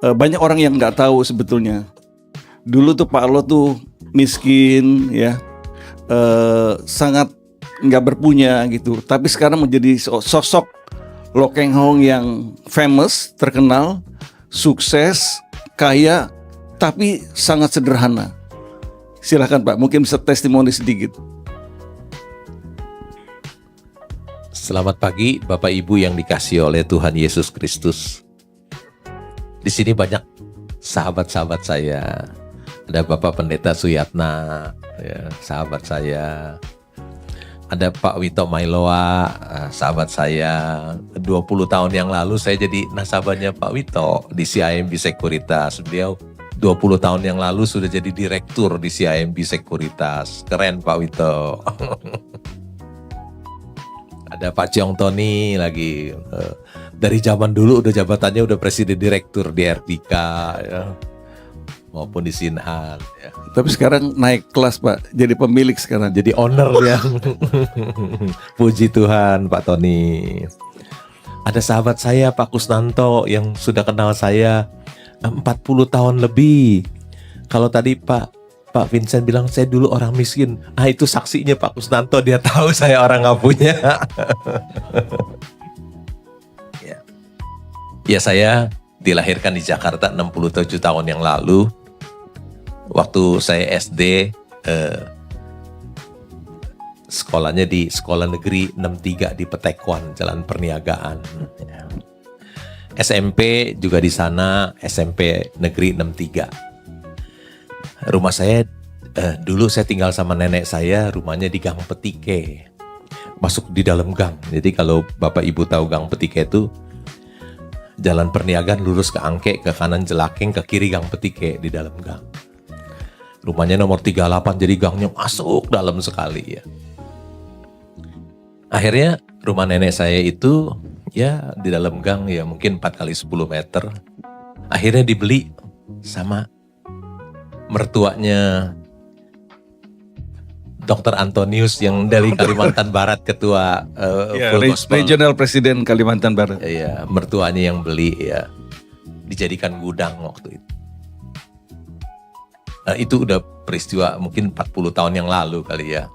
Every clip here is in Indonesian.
banyak orang yang nggak tahu sebetulnya. Dulu tuh Pak Lo tuh miskin ya, sangat nggak berpunya gitu. Tapi sekarang menjadi sosok Lo Keng Hong yang famous, terkenal, sukses, kaya, tapi sangat sederhana. Silakan Pak, mungkin bisa testimoni sedikit. Selamat pagi Bapak Ibu yang dikasihi oleh Tuhan Yesus Kristus. Di sini banyak sahabat-sahabat saya. Ada Bapak Pendeta Suyatna, ya, sahabat saya. Ada Pak Wito Mailoa, sahabat saya. 20 tahun yang lalu saya jadi nasabahnya Pak Wito di CIMB Sekuritas. Beliau 20 tahun yang lalu sudah jadi direktur di CIMB Sekuritas. Keren Pak Wito. Ada Pak Ciong Tony lagi. Dari zaman dulu udah jabatannya udah presiden direktur di RDK ya, maupun di Sinhan ya. Tapi sekarang naik kelas Pak, jadi pemilik sekarang. Jadi owner ya. Puji Tuhan Pak Tony. Ada sahabat saya Pak Kusnanto yang sudah kenal saya 40 tahun lebih. Kalau tadi Pak Vincent bilang saya dulu orang miskin. Itu saksinya Pak Kusnanto, dia tahu saya orang nggak punya. Ya saya dilahirkan di Jakarta 67 tahun yang lalu. Waktu saya SD, sekolahnya di Sekolah Negeri 63 di Petekuan, Jalan Perniagaan. SMP juga di sana, SMP Negeri 63. Rumah saya, dulu saya tinggal sama nenek saya, rumahnya di Gang Petike. Masuk di dalam gang. Jadi kalau Bapak Ibu tahu Gang Petike itu, Jalan Perniagaan lurus ke Angke, ke kanan Jelakeng, ke kiri Gang Petike di dalam gang. Rumahnya nomor 38, jadi gangnya masuk dalam sekali ya. Akhirnya rumah nenek saya itu ya di dalam gang ya mungkin 4 kali 10 meter. Akhirnya dibeli sama mertuanya Dr. Antonius yang dari Kalimantan Barat, ketua Full Gospel. Regional Presiden Kalimantan Barat. Iya, mertuanya yang beli ya. Dijadikan gudang waktu itu. Nah, itu udah peristiwa mungkin 40 tahun yang lalu kali ya.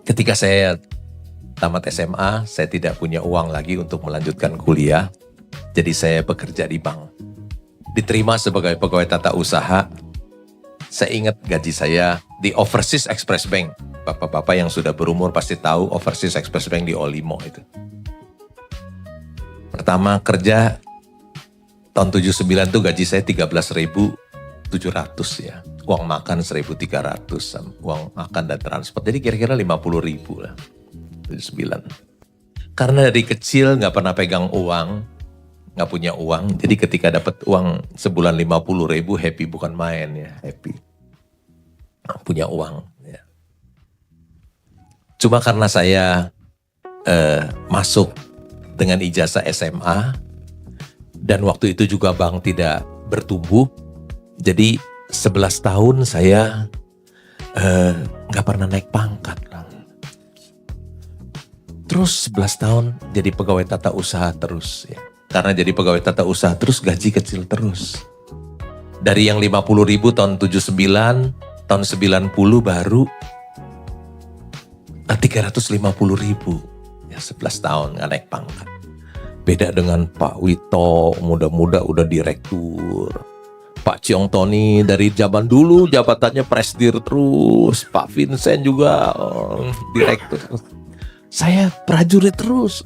Ketika saya tamat SMA, saya tidak punya uang lagi untuk melanjutkan kuliah. Jadi saya bekerja di bank. Diterima sebagai pegawai tata usaha. Saya ingat gaji saya di Overseas Express Bank. Bapak-bapak yang sudah berumur pasti tahu Overseas Express Bank di Olimo itu. Pertama kerja tahun 79 tuh gaji saya 13.700 ya. Uang makan 1.300, uang makan dan transport. Jadi kira-kira 50.000 lah. 79. Karena dari kecil nggak pernah pegang uang, nggak punya uang. Jadi ketika dapat uang sebulan 50.000, happy bukan main ya, happy. Punya uang. Ya. Cuma karena saya masuk dengan ijazah SMA dan waktu itu juga bank tidak bertumbuh, jadi 11 tahun saya nggak pernah naik pangkat. Terus 11 tahun jadi pegawai tata usaha terus ya. Karena jadi pegawai tata usaha terus gaji kecil terus. Dari yang 50.000 tahun 79, tahun 90 baru 350.000. Ya 11 tahun gak naik pangkat. Beda dengan Pak Wito, muda-muda udah direktur. Pak Ciong Tony dari zaman dulu jabatannya presdir terus. Pak Vincent juga direktur. Saya prajurit terus.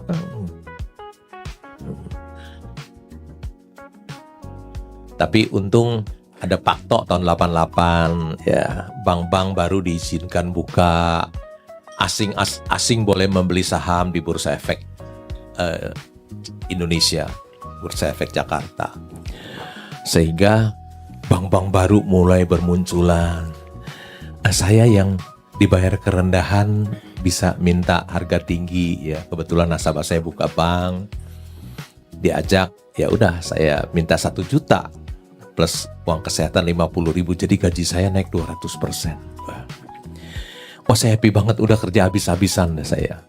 Tapi untung ada Pak Tok tahun 88 ya, bank-bank baru diizinkan buka, asing boleh membeli saham di Bursa Efek Indonesia, Bursa Efek Jakarta. Sehingga bank-bank baru mulai bermunculan. Saya yang dibayar kerendahan bisa minta harga tinggi ya. Kebetulan nasabah saya buka bank, diajak ya udah saya minta 1 juta plus uang kesehatan 50.000, jadi gaji saya naik 200%. Wah saya happy banget, udah kerja habis-habisan dah saya.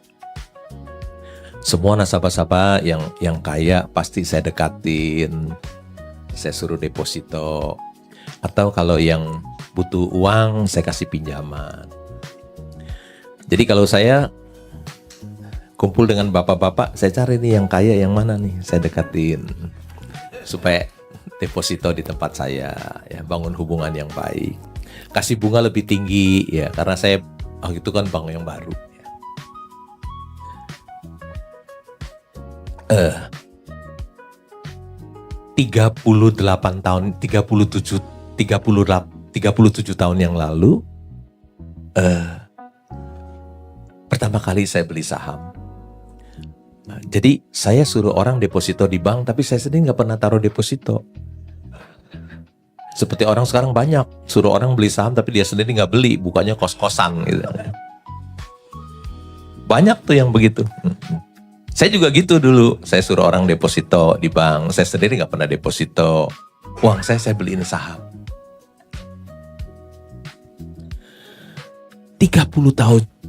Semua nasabah-nasabah yang kaya pasti saya dekatin, saya suruh deposito. Atau kalau yang butuh uang, saya kasih pinjaman. Jadi kalau saya kumpul dengan bapak-bapak, saya cari nih yang kaya yang mana nih, saya dekatin. Supaya deposito di tempat saya, ya, bangun hubungan yang baik. Kasih bunga lebih tinggi, ya, karena saya, itu kan bank yang baru. 38 tahun, 37 tahun yang lalu, pertama kali saya beli saham. Jadi saya suruh orang deposito di bank, tapi saya sendiri nggak pernah taruh deposito. Seperti orang sekarang banyak, suruh orang beli saham tapi dia sendiri nggak beli, bukannya kos-kosan gitu. Banyak tuh yang begitu. Saya juga gitu dulu, saya suruh orang deposito di bank, saya sendiri nggak pernah deposito. Uang saya beliin saham. 37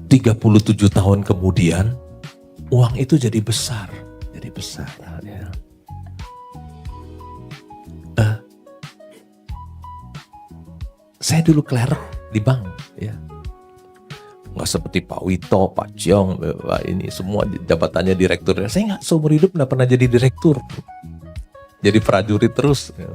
tahun kemudian, uang itu jadi besar. Ya. Saya dulu klerk di bank, ya. Nggak seperti Pak Wito, Pak Ciong, ini semua jabatannya direktur. Saya nggak seumur hidup nggak pernah jadi direktur, jadi prajurit terus. Ya.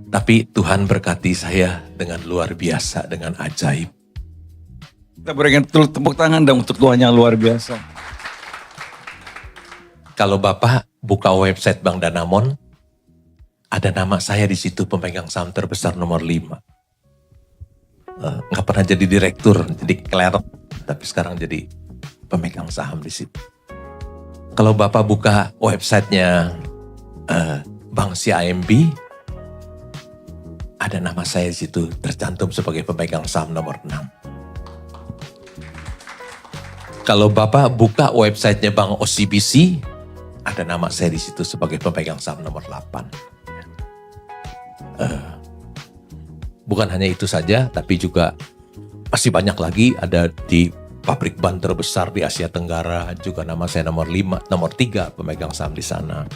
Tapi Tuhan berkati saya dengan luar biasa, dengan ajaib. Kita berikan tepuk tangan dong untuk Tuhan yang luar biasa. Kalau Bapak buka website Bank Danamon, ada nama saya di situ, pemegang saham terbesar nomor 5. Nggak pernah jadi direktur, jadi clerk, tapi sekarang jadi pemegang saham di situ. Kalau Bapak buka websitenya Bank CIMB, ada nama saya di situ tercantum sebagai pemegang saham nomor 6. Kalau Bapak buka websitenya Bank OCBC, ada nama saya di situ sebagai pemegang saham nomor 8. Bukan hanya itu saja, tapi juga masih banyak lagi. Ada di pabrik ban terbesar di Asia Tenggara, juga nama saya nomor 3 pemegang saham di sana.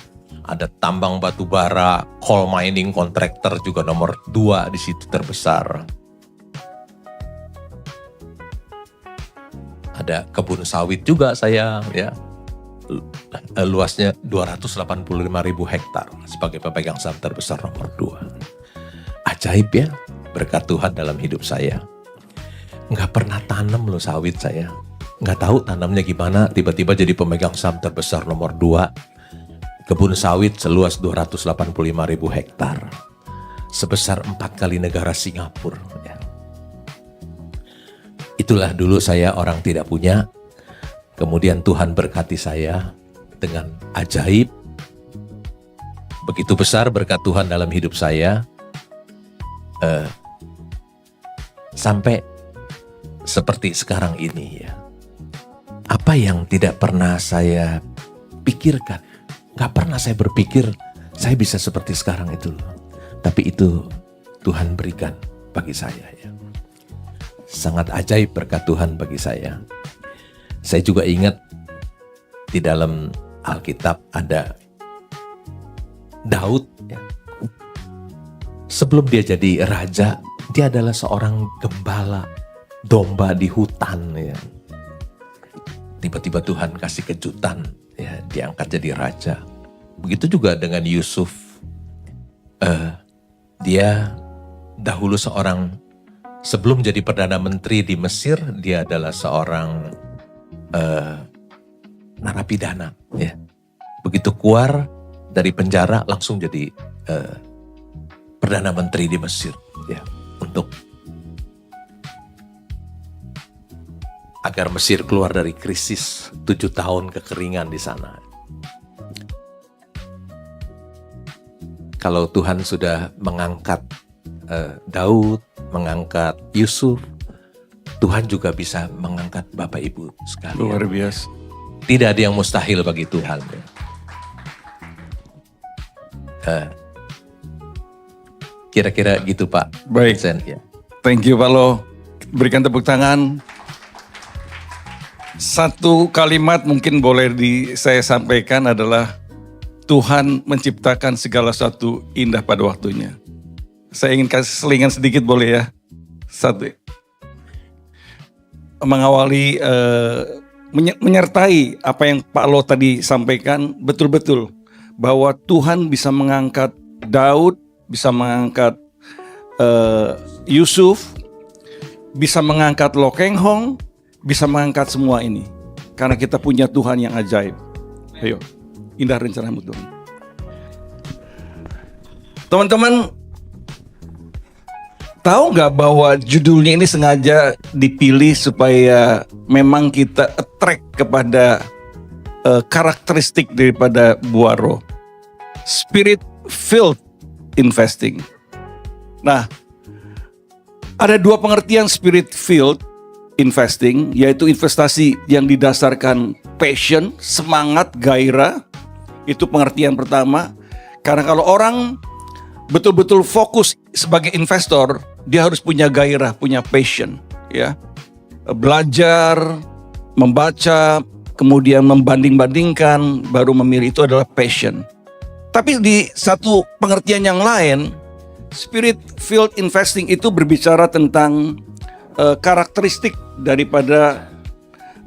Ada tambang batu bara, coal mining contractor juga nomor 2 di situ terbesar. Ada kebun sawit juga saya, ya. Luasnya 285.000 hektar sebagai pemegang saham terbesar nomor 2. Ajaib ya, berkat Tuhan dalam hidup saya. Nggak pernah tanam loh sawit saya. Nggak tahu tanamnya gimana, tiba-tiba jadi pemegang saham terbesar nomor 2. Kebun sawit seluas 285.000 hektar. Sebesar 4 kali negara Singapura. Ya. Itulah dulu saya orang tidak punya. Kemudian Tuhan berkati saya dengan ajaib. Begitu besar berkat Tuhan dalam hidup saya. Sampai seperti sekarang ini ya. Apa yang tidak pernah saya pikirkan. Gak pernah saya berpikir saya bisa seperti sekarang itu. Tapi itu Tuhan berikan bagi saya ya. Sangat ajaib berkat Tuhan bagi saya. Saya juga ingat di dalam Alkitab ada Daud ya. Sebelum dia jadi raja, dia adalah seorang gembala domba di hutan ya. Tiba-tiba Tuhan kasih kejutan ya, diangkat jadi raja. Begitu juga dengan Yusuf. Dia dahulu sebelum jadi Perdana Menteri di Mesir, dia adalah seorang narapidana ya. Begitu keluar dari penjara langsung jadi Perdana Menteri di Mesir ya, untuk agar Mesir keluar dari krisis 7 tahun kekeringan di sana. Kalau Tuhan sudah mengangkat Daud, mengangkat Yusuf, Tuhan juga bisa mengangkat Bapak Ibu sekalian. Luar biasa. Tidak ada yang mustahil bagi Tuhan. Kira-kira gitu Pak. Baik. Sen, ya. Thank you Pak Lo. Berikan tepuk tangan. Satu kalimat mungkin boleh saya sampaikan adalah Tuhan menciptakan segala sesuatu indah pada waktunya. Saya ingin kasih selingan sedikit boleh ya? Satu. Mengawali, menyertai apa yang Pak Lo tadi sampaikan, betul-betul bahwa Tuhan bisa mengangkat Daud, bisa mengangkat Yusuf, bisa mengangkat Lo Keng Hong, bisa mengangkat semua ini. Karena kita punya Tuhan yang ajaib. Ayo, indah rencanamu Tuhan. Teman-teman, tahu nggak bahwa judulnya ini sengaja dipilih supaya memang kita attract kepada karakteristik daripada Buaro. Spirit-filled investing. Nah, ada dua pengertian spirit-filled investing, yaitu investasi yang didasarkan passion, semangat, gairah. Itu pengertian pertama. Karena kalau orang betul-betul fokus sebagai investor, dia harus punya gairah, punya passion, ya. Belajar, membaca, kemudian membanding-bandingkan, baru memilih, itu adalah passion. Tapi di satu pengertian yang lain, spirit-filled investing itu berbicara tentang karakteristik daripada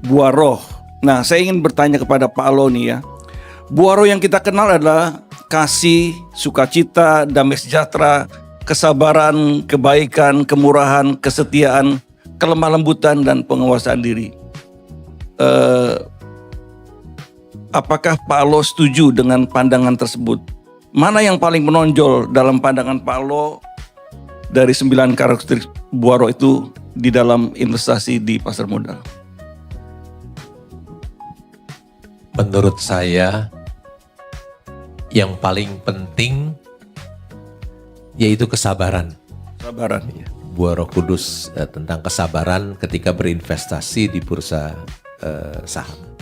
buah roh. Nah, saya ingin bertanya kepada Pak Alo nih ya. Buah roh yang kita kenal adalah kasih, sukacita, damai sejahtera, kesabaran, kebaikan, kemurahan, kesetiaan, kelemah lembutan, dan penguasaan diri. Apakah Pak Alo setuju dengan pandangan tersebut? Mana yang paling menonjol dalam pandangan Pak Alo dari 9 karakteristik buah roh itu di dalam investasi di pasar modal? Menurut saya, yang paling penting yaitu kesabaran. Kesabaran, ya. Buah Roh Kudus tentang kesabaran ketika berinvestasi di bursa saham.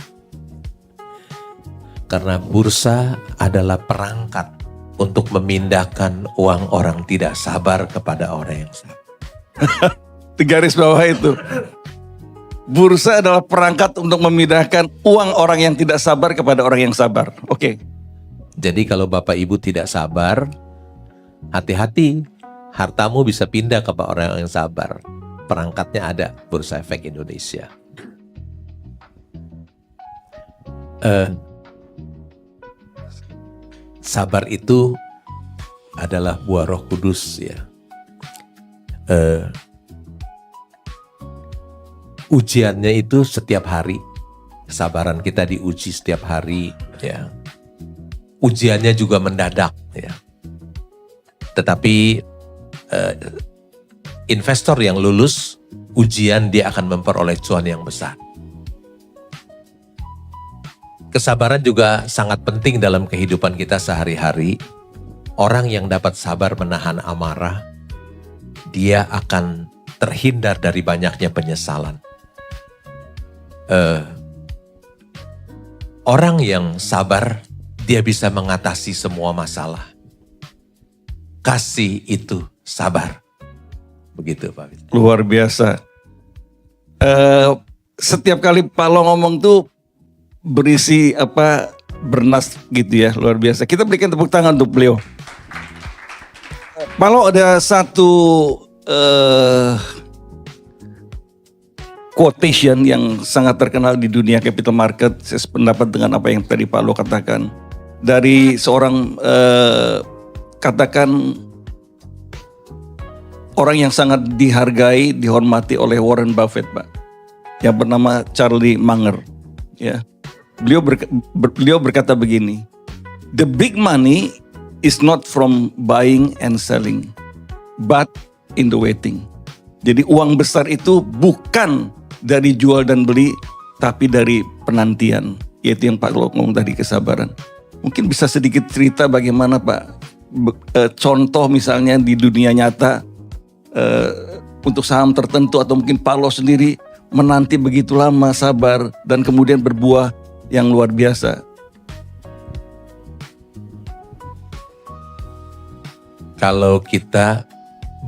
Karena bursa adalah perangkat untuk memindahkan uang orang tidak sabar kepada orang yang sabar. Garis bawah itu. Bursa adalah perangkat untuk memindahkan uang orang yang tidak sabar kepada orang yang sabar. Oke. Jadi kalau Bapak Ibu tidak sabar, hati-hati, hartamu bisa pindah kepada orang yang sabar. Perangkatnya ada, Bursa Efek Indonesia. Sabar itu adalah buah Roh Kudus, ya. Ujiannya itu setiap hari. Kesabaran kita diuji setiap hari, ya. Ujiannya juga mendadak, ya. Tetapi investor yang lulus ujian, dia akan memperoleh cuan yang besar. Kesabaran juga sangat penting dalam kehidupan kita sehari-hari. Orang yang dapat sabar menahan amarah, dia akan terhindar dari banyaknya penyesalan. Orang yang sabar, dia bisa mengatasi semua masalah. Kasih itu sabar. Begitu, Pak Fitri. Luar biasa. Setiap kali Pak Lo ngomong tuh berisi bernas gitu ya, luar biasa. Kita berikan tepuk tangan untuk beliau. Pak Lo, ada satu quotation yang sangat terkenal di dunia capital market. Saya sependapat dengan apa yang tadi Pak Lo katakan. Dari seorang katakan orang yang sangat dihargai, dihormati oleh Warren Buffett, Pak, yang bernama Charlie Munger. Ya, beliau berkata begini, "The big money is not from buying and selling, but in the waiting." Jadi uang besar itu bukan dari jual dan beli, tapi dari penantian. Yaitu yang Pak Lo ngomong tadi, kesabaran. Mungkin bisa sedikit cerita bagaimana Pak, contoh misalnya di dunia nyata, untuk saham tertentu atau mungkin Pak Lo sendiri menanti begitu lama, sabar, dan kemudian berbuah yang luar biasa. Kalau kita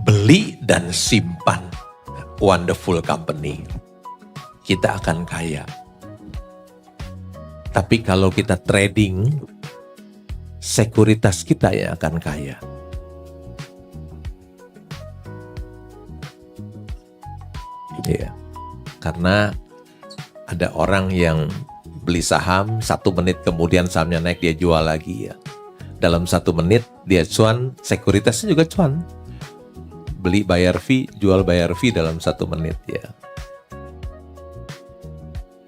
beli dan simpan wonderful company, kita akan kaya. Tapi kalau kita trading, sekuritas kita yang akan kaya. Iya. Karena ada orang yang beli saham 1 menit kemudian sahamnya naik, dia jual lagi ya. Dalam 1 menit dia cuan, sekuritasnya juga cuan. Beli bayar fee, jual bayar fee dalam 1 menit ya.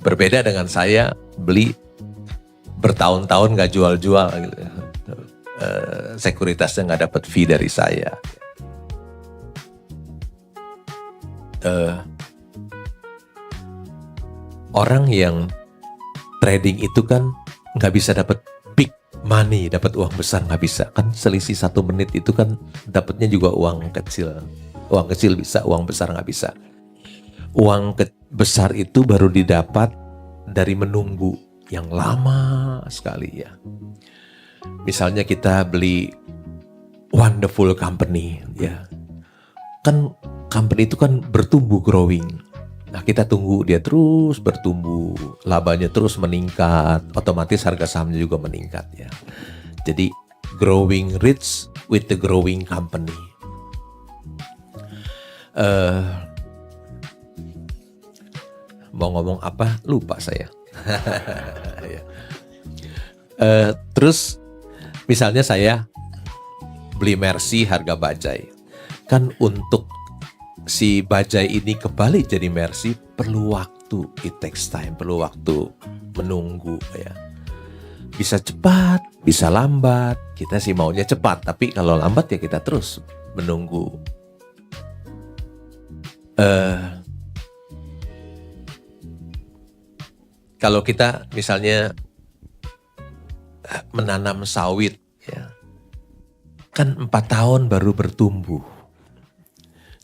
Berbeda dengan saya beli bertahun-tahun gak jual-jual gitu. Sekuritasnya gak dapat fee dari saya. Orang yang trading itu kan nggak bisa dapat big money, dapat uang besar nggak bisa. Kan selisih 1 menit itu kan dapatnya juga uang kecil. Uang kecil bisa, uang besar nggak bisa. Uang besar itu baru didapat dari menunggu yang lama sekali ya. Misalnya kita beli wonderful company ya. Kan company itu kan bertumbuh, growing. Nah, kita tunggu dia terus bertumbuh, labanya terus meningkat, otomatis harga sahamnya juga meningkat ya. Jadi growing rich with the growing company. Mau ngomong apa? Lupa saya. Terus misalnya saya beli Mercy harga bajai. Kan untuk si bajai ini kembali jadi Mercy perlu waktu, it takes time, perlu waktu menunggu ya. Bisa cepat, bisa lambat. Kita sih maunya cepat, tapi kalau lambat ya kita terus menunggu. Kalau kita misalnya menanam sawit ya, kan 4 tahun baru bertumbuh.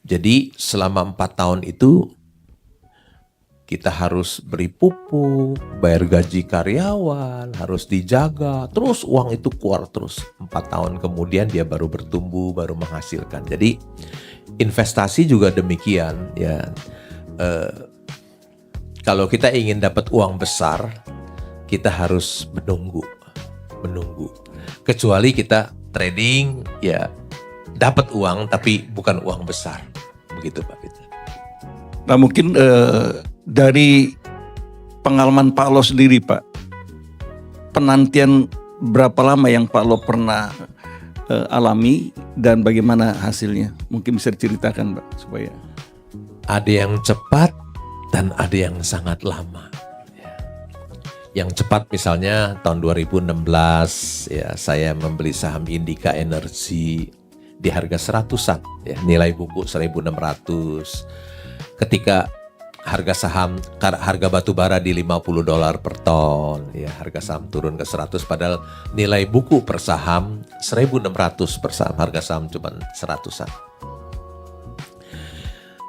Jadi selama 4 tahun itu kita harus beri pupuk, bayar gaji karyawan, harus dijaga, terus uang itu keluar terus. 4 tahun kemudian dia baru bertumbuh, baru menghasilkan. Jadi investasi juga demikian ya. Kalau kita ingin dapat uang besar, kita harus menunggu. Kecuali kita trading ya, dapat uang tapi bukan uang besar. Begitu Pak Peter. Nah mungkin dari pengalaman Pak Lo sendiri Pak, penantian berapa lama yang Pak Lo pernah alami dan bagaimana hasilnya? Mungkin bisa diceritakan Pak supaya. Ada yang cepat dan ada yang sangat lama. Yang cepat misalnya tahun 2016 ya, saya membeli saham Indika Energy di harga 100-an ya, nilai buku 1.600. Ketika harga batu bara di $50 per ton ya, harga saham turun ke 100 padahal nilai buku per saham 1.600 per saham, harga saham cuma 100-an.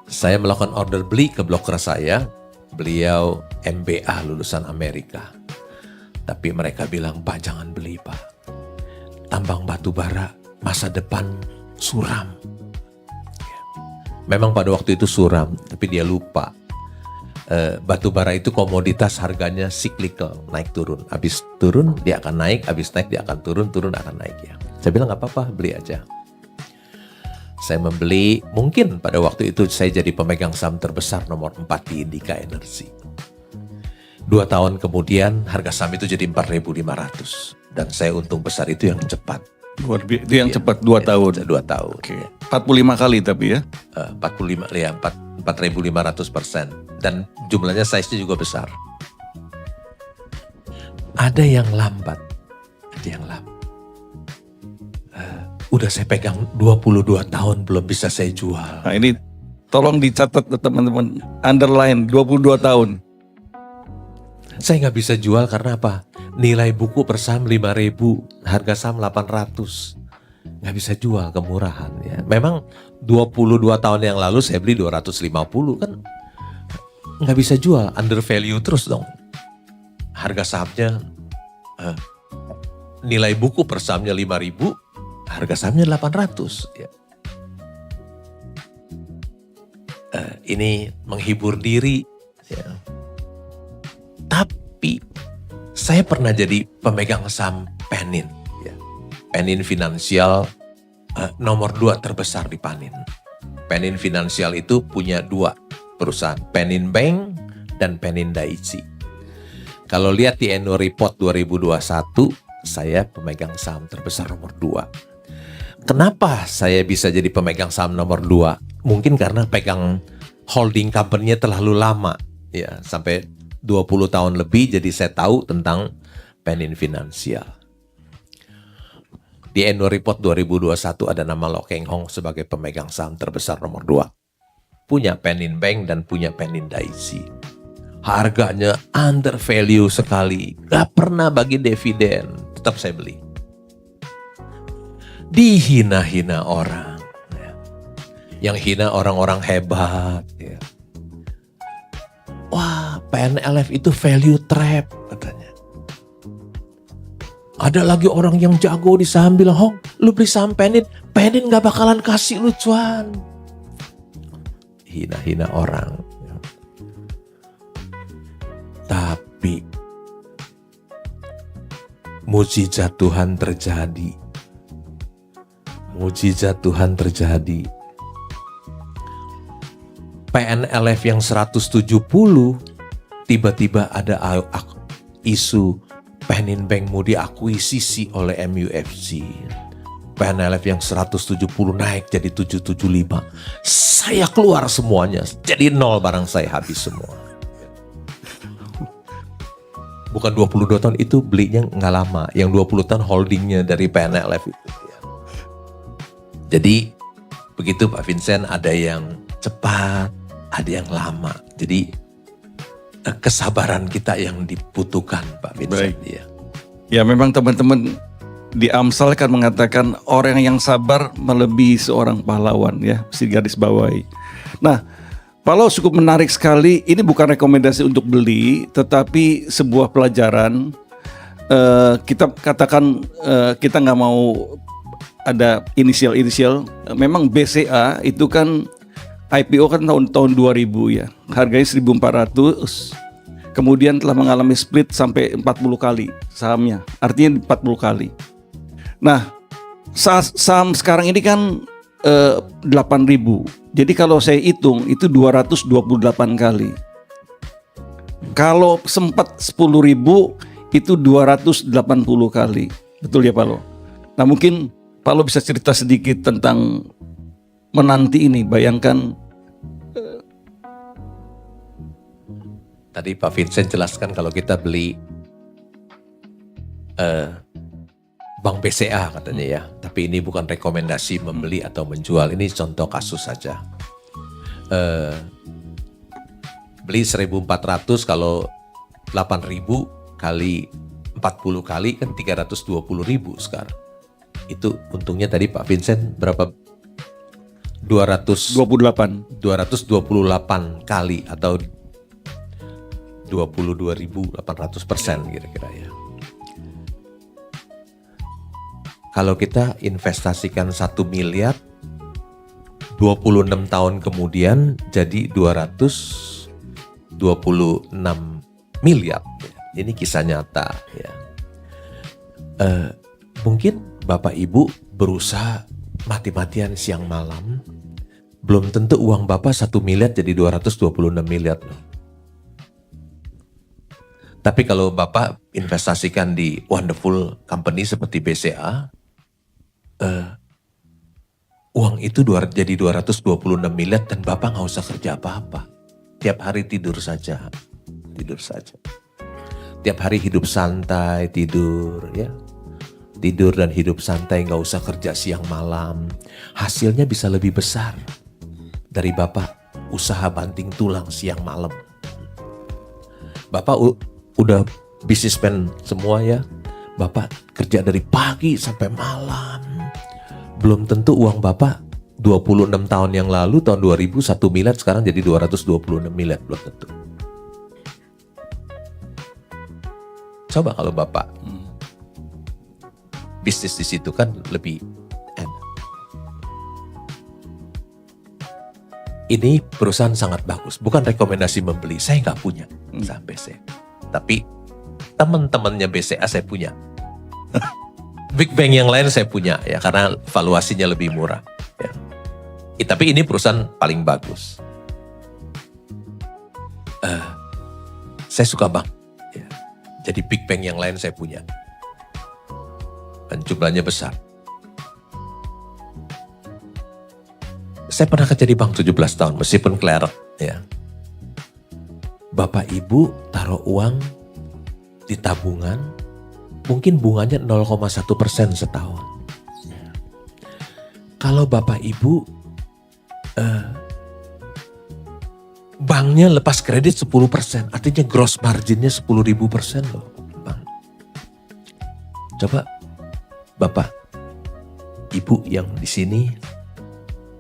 Saya melakukan order beli ke broker saya, beliau MBA lulusan Amerika. Tapi mereka bilang, "Pak, jangan beli, Pak. Tambang batu bara masa depan suram." Memang pada waktu itu suram, tapi dia lupa. Batu bara itu komoditas, harganya cyclical, naik turun. Habis turun dia akan naik, habis naik dia akan turun, turun akan naik ya. Saya bilang nggak apa-apa, beli aja. Saya membeli, mungkin pada waktu itu saya jadi pemegang saham terbesar nomor 4 di Indika Energy. 2 tahun kemudian harga saham itu jadi 4.500 dan saya untung besar. Itu yang cepat. Luar biasa, itu yang cepat 2 tahun. 2 tahun. Oke. 45 kali tapi ya. 45 ya, 4.500%. Dan jumlahnya size-nya juga besar. Ada yang lambat. Udah saya pegang 22 tahun belum bisa saya jual. Nah ini tolong dicatat teman-teman, underline 22 tahun. Saya nggak bisa jual karena apa? Nilai buku per saham 5.000, harga saham 800. Nggak bisa jual, kemurahan ya. Memang 22 tahun yang lalu saya beli 250 kan nggak bisa jual, under value terus dong. Harga sahamnya, nilai buku per sahamnya 5.000, harga sahamnya 800 ya. Ini menghibur diri ya. Tapi Saya pernah jadi pemegang saham Penin. Ya. Penin Finansial nomor 2 terbesar di Panin. Penin Finansial itu punya 2 perusahaan, Penin Bank dan Penin Daiichi. Kalau lihat di annual report 2021, saya pemegang saham terbesar nomor 2. Kenapa saya bisa jadi pemegang saham nomor 2? Mungkin karena pegang holding company-nya terlalu lama. Ya, sampai 20 tahun lebih, jadi saya tahu tentang Penin Finansial. Di annual report 2021 ada nama Lo Keng Hong sebagai pemegang saham terbesar nomor 2. Punya Penin Bank dan punya Penin Daiichi. Harganya under value sekali. Gak pernah bagi dividen. Tetap saya beli. Dihina-hina orang. Yang hina orang-orang hebat. Ya. Wah, PNLF itu value trap katanya. Ada lagi orang yang jago di saham bilang, Hong, lu beli saham Penin gak bakalan kasih lu cuan. Hina-hina orang. Tapi mujizat Tuhan terjadi. Mujizat Tuhan terjadi. PNLF yang 170 tiba-tiba ada isu Penin Bank mau diakuisisi oleh MUFG. PNLF yang 170 naik jadi 775. Saya keluar semuanya. Jadi 0 barang saya habis semua. Bukan 22 tahun itu belinya nggak lama. Yang 20 tahun holdingnya dari PNLF itu. Jadi begitu Pak Vincent, ada yang cepat, ada yang lama. Jadi kesabaran kita yang dibutuhkan Pak Vincent. Baik. Ya memang teman-teman di Amsal kan mengatakan orang yang sabar melebihi seorang pahlawan, ya, mesti garis bawahi. Nah, Pak cukup menarik sekali. Ini bukan rekomendasi untuk beli, tetapi sebuah pelajaran. Kita katakan kita nggak mau ada inisial. Memang BCA itu kan IPO kan tahun 2000 ya, harganya 1.400. Kemudian telah mengalami split sampai 40 kali sahamnya, artinya 40 kali. Nah, saham sekarang ini kan 8.000. Jadi kalau saya hitung itu 228 kali. Kalau sempat 10.000 itu 280 kali. Betul ya Pak Lo? Nah mungkin Pak Lo bisa cerita sedikit tentang menanti ini. Bayangkan. Tadi Pak Vincent jelaskan kalau kita beli Bank BCA katanya ya. Tapi ini bukan rekomendasi membeli atau menjual. Ini contoh kasus saja. Beli 1.400 kalau 8.000 kali 40 kali kan 320.000 sekarang. Itu untungnya tadi Pak Vincent berapa? 228 kali atau 22.800% kira-kira ya. Kalau kita investasikan 1 miliar 26 tahun kemudian jadi 226 miliar. Ini kisah nyata ya. Mungkin Bapak Ibu berusaha mati-matian siang malam, belum tentu uang Bapak 1 miliar jadi 226 miliar loh. Tapi kalau Bapak investasikan di wonderful company seperti BCA, uang itu jadi 226 miliar dan Bapak nggak usah kerja apa-apa. Tiap hari tidur saja. Tiap hari hidup santai, tidur ya. Tidur dan hidup santai, nggak usah kerja siang malam. Hasilnya bisa lebih besar dari Bapak usaha banting tulang siang malam. Bapak udah businessman semua ya. Bapak kerja dari pagi sampai malam. Belum tentu uang Bapak 26 tahun yang lalu, tahun 2000, 1 miliar sekarang jadi 226 miliar. Belum tentu. Coba kalau Bapak bisnis di situ kan lebih enak. Ini perusahaan sangat bagus. Bukan rekomendasi membeli. Saya nggak punya sampai saya. Tapi teman-temannya BCA saya punya. Big Bang yang lain saya punya ya, karena valuasinya lebih murah. Ya. Tapi ini perusahaan paling bagus. Saya suka bank. Ya. Jadi Big Bang yang lain saya punya. Dan jumlahnya besar. Saya pernah kerja di bank 17 tahun, meskipun clerk. Ya. Bapak Ibu taruh uang di tabungan, mungkin bunganya 0,1% setahun. Kalau Bapak Ibu banknya lepas kredit 10%, artinya gross marginnya 10.000% loh. Bang. Coba Bapak, Ibu yang di sini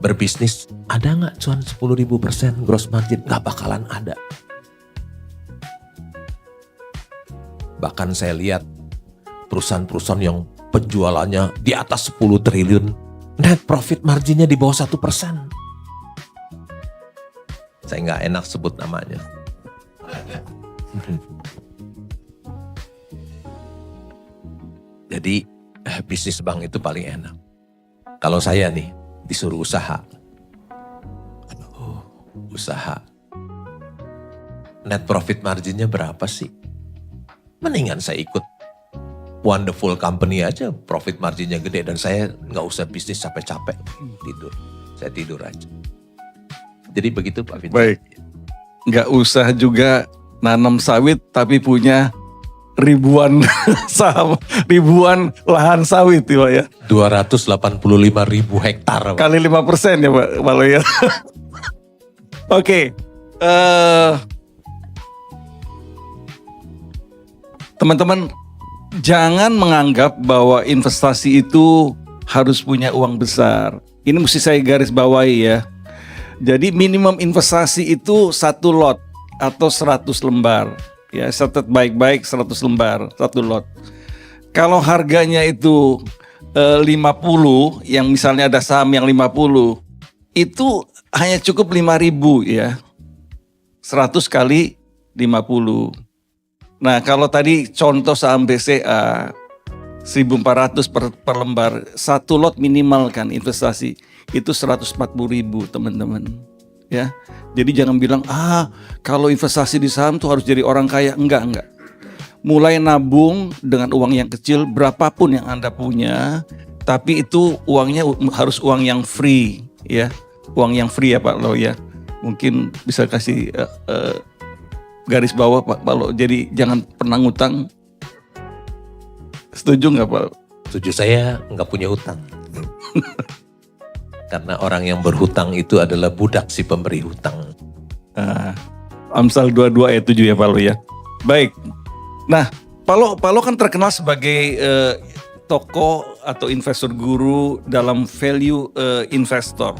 berbisnis, ada nggak cuan 10.000% gross margin? Nggak bakalan ada. Bahkan saya lihat perusahaan-perusahaan yang penjualannya di atas 10 triliun, net profit marginnya di bawah 1%. Saya nggak enak sebut namanya. Jadi bisnis bank itu paling enak. Kalau saya nih disuruh usaha, usaha, net profit marginnya berapa sih? Mendingan saya ikut wonderful company aja, profit marginnya gede, dan saya nggak usah bisnis capek-capek, tidur. Saya tidur aja. Jadi begitu Pak Vin. Baik, nggak usah juga nanam sawit tapi punya ribuan ribuan lahan sawit ya Pak ya. 285.000 hektar. Pak. Kali 5% ya Pak Lo ya. Oke. Teman-teman, jangan menganggap bahwa investasi itu harus punya uang besar. Ini mesti saya garis bawahi ya. Jadi minimum investasi itu 1 lot atau 100 lembar. Ya, catat baik-baik 100 lembar, 1 lot. Kalau harganya itu 50, yang misalnya ada saham yang 50, itu hanya cukup 5.000 ya. 100 kali 50. Nah, kalau tadi contoh saham BCA 1.400 per lembar, 1 lot minimal kan investasi itu 140.000 teman-teman. Ya, jadi jangan bilang kalau investasi di saham tuh harus jadi orang kaya. Enggak. Mulai nabung dengan uang yang kecil, berapapun yang Anda punya, tapi itu uangnya harus uang yang free, ya, uang yang free ya Pak Lo ya. Mungkin bisa kasih garis bawah Pak Lo. Jadi jangan pernah ngutang. Setuju nggak Pak? Setuju, saya nggak punya hutang. Karena orang yang berhutang itu adalah budak si pemberi hutang. Amsal 22 ayat 7 ya Pak Lo ya. Baik. Nah, Pak Lo kan terkenal sebagai tokoh atau investor guru dalam value investor,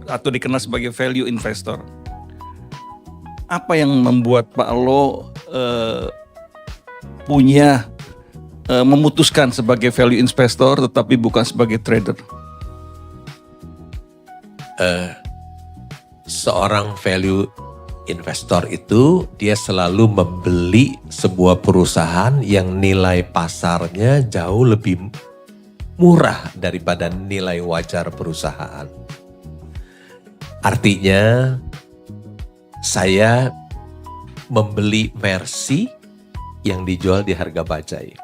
atau dikenal sebagai value investor. Apa yang membuat Pak Lo memutuskan sebagai value investor tetapi bukan sebagai trader? Seorang value investor itu dia selalu membeli sebuah perusahaan yang nilai pasarnya jauh lebih murah daripada nilai wajar perusahaan. Artinya saya membeli Mercy yang dijual di harga bajai.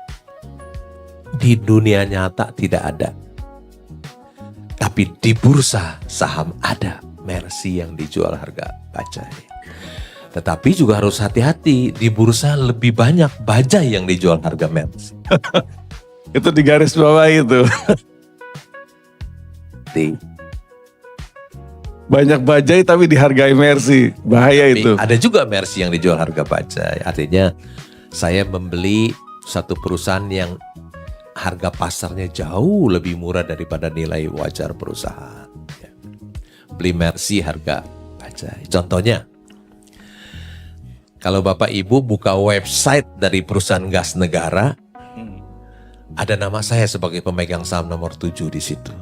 Di dunia nyata tidak ada. Tapi di bursa saham ada Mercy yang dijual harga bajai. Tetapi juga harus hati-hati, di bursa lebih banyak bajai yang dijual harga Mercy. Itu di garis bawah itu. Banyak bajai tapi dihargai Mercy, bahaya Tapi itu. ada juga Mercy yang dijual harga bajai. Artinya saya membeli satu perusahaan yang harga pasarnya jauh lebih murah daripada nilai wajar perusahaan. Beli Mercy harga bajai. Contohnya, kalau Bapak Ibu buka website dari perusahaan gas negara, ada nama saya sebagai pemegang saham nomor 7 di situ.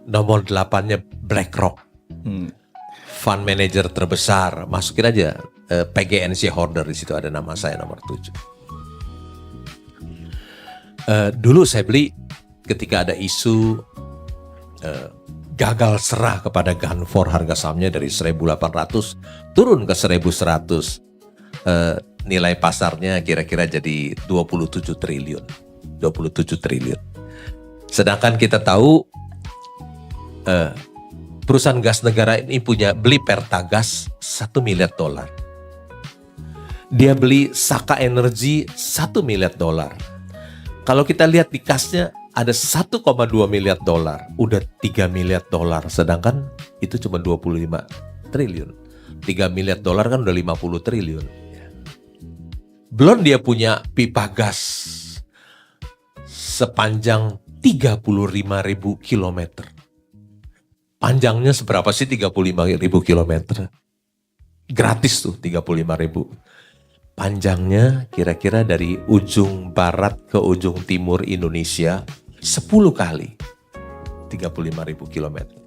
Nomor 8-nya BlackRock. Fund manager terbesar. Masukin aja PGN shareholder, di situ ada nama saya nomor 7. Dulu saya beli ketika ada isu gagal serah kepada Gunvor, harga sahamnya dari 1.800 turun ke 1.100. Nilai pasarnya kira-kira jadi 27 triliun. 27 triliun. Sedangkan kita tahu perusahaan gas negara ini beli Pertagas $1 miliar. Dia beli Saka Energy $1 miliar. Kalau kita lihat di kasnya ada $1,2 miliar, udah $3 miliar, sedangkan itu cuma 25 triliun. 3 miliar dolar kan udah 50 triliun. Belum dia punya pipa gas sepanjang 35.000 kilometer. Panjangnya seberapa sih 35.000 kilometer? Gratis tuh 35.000. Panjangnya kira-kira dari ujung barat ke ujung timur Indonesia 10 kali 35.000 kilometer.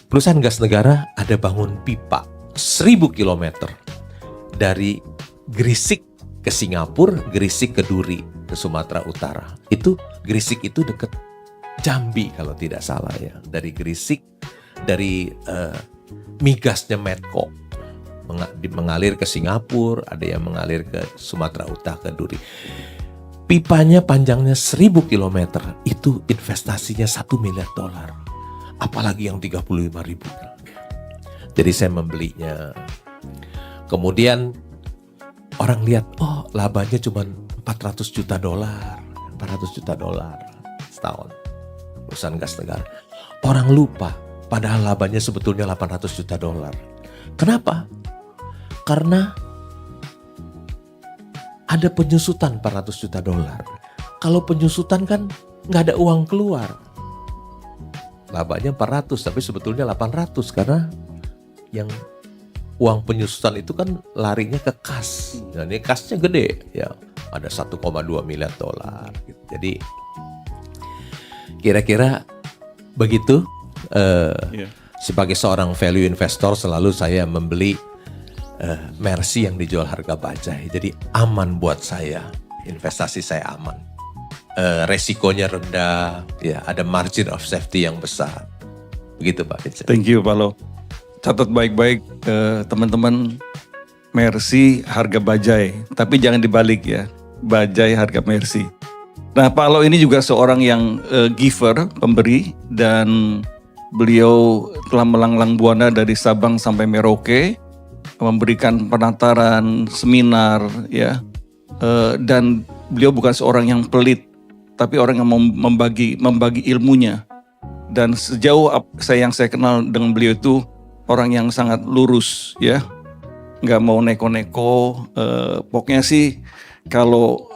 Perusahaan gas negara ada bangun pipa 1.000 kilometer dari Grisik ke Singapura, Grisik ke Duri ke Sumatera Utara. Itu Grisik itu deket Jambi kalau tidak salah ya. Dari Grisik, dari migasnya Medco mengalir ke Singapura, ada yang mengalir ke Sumatera Utara ke Duri. Pipanya panjangnya 1.000 kilometer, itu investasinya $1 miliar. Apalagi yang 35.000. Jadi saya membelinya. Kemudian orang lihat, oh labanya cuma $400 juta. $400 juta setahun. Perusahaan gas negara. Orang lupa, padahal labanya sebetulnya $800 juta. Kenapa? Karena ada penyusutan $400 juta. Kalau penyusutan kan nggak ada uang keluar. Labanya 400, tapi sebetulnya 800 karena yang uang penyusutan itu kan larinya ke kas. Nah, ini kasnya gede ya, ada $1,2 miliar. Gitu. Jadi kira-kira begitu. Sebagai seorang value investor selalu saya membeli Mercy yang dijual harga bajai. Jadi aman buat saya, investasi saya aman. Resikonya rendah, ya ada margin of safety yang besar. Begitu Pak Vincent. Thank you Pak Lo. Catat baik-baik teman-teman, Mercy harga bajai, tapi jangan dibalik ya, bajai harga Mercy. Nah Pak Lo ini juga seorang yang giver, pemberi, dan beliau telah melanglang buana dari Sabang sampai Merauke, memberikan penataran, seminar, ya, dan beliau bukan seorang yang pelit, tapi orang yang membagi ilmunya. Dan sejauh yang saya kenal dengan beliau itu orang yang sangat lurus, ya, nggak mau neko-neko. Pokoknya sih kalau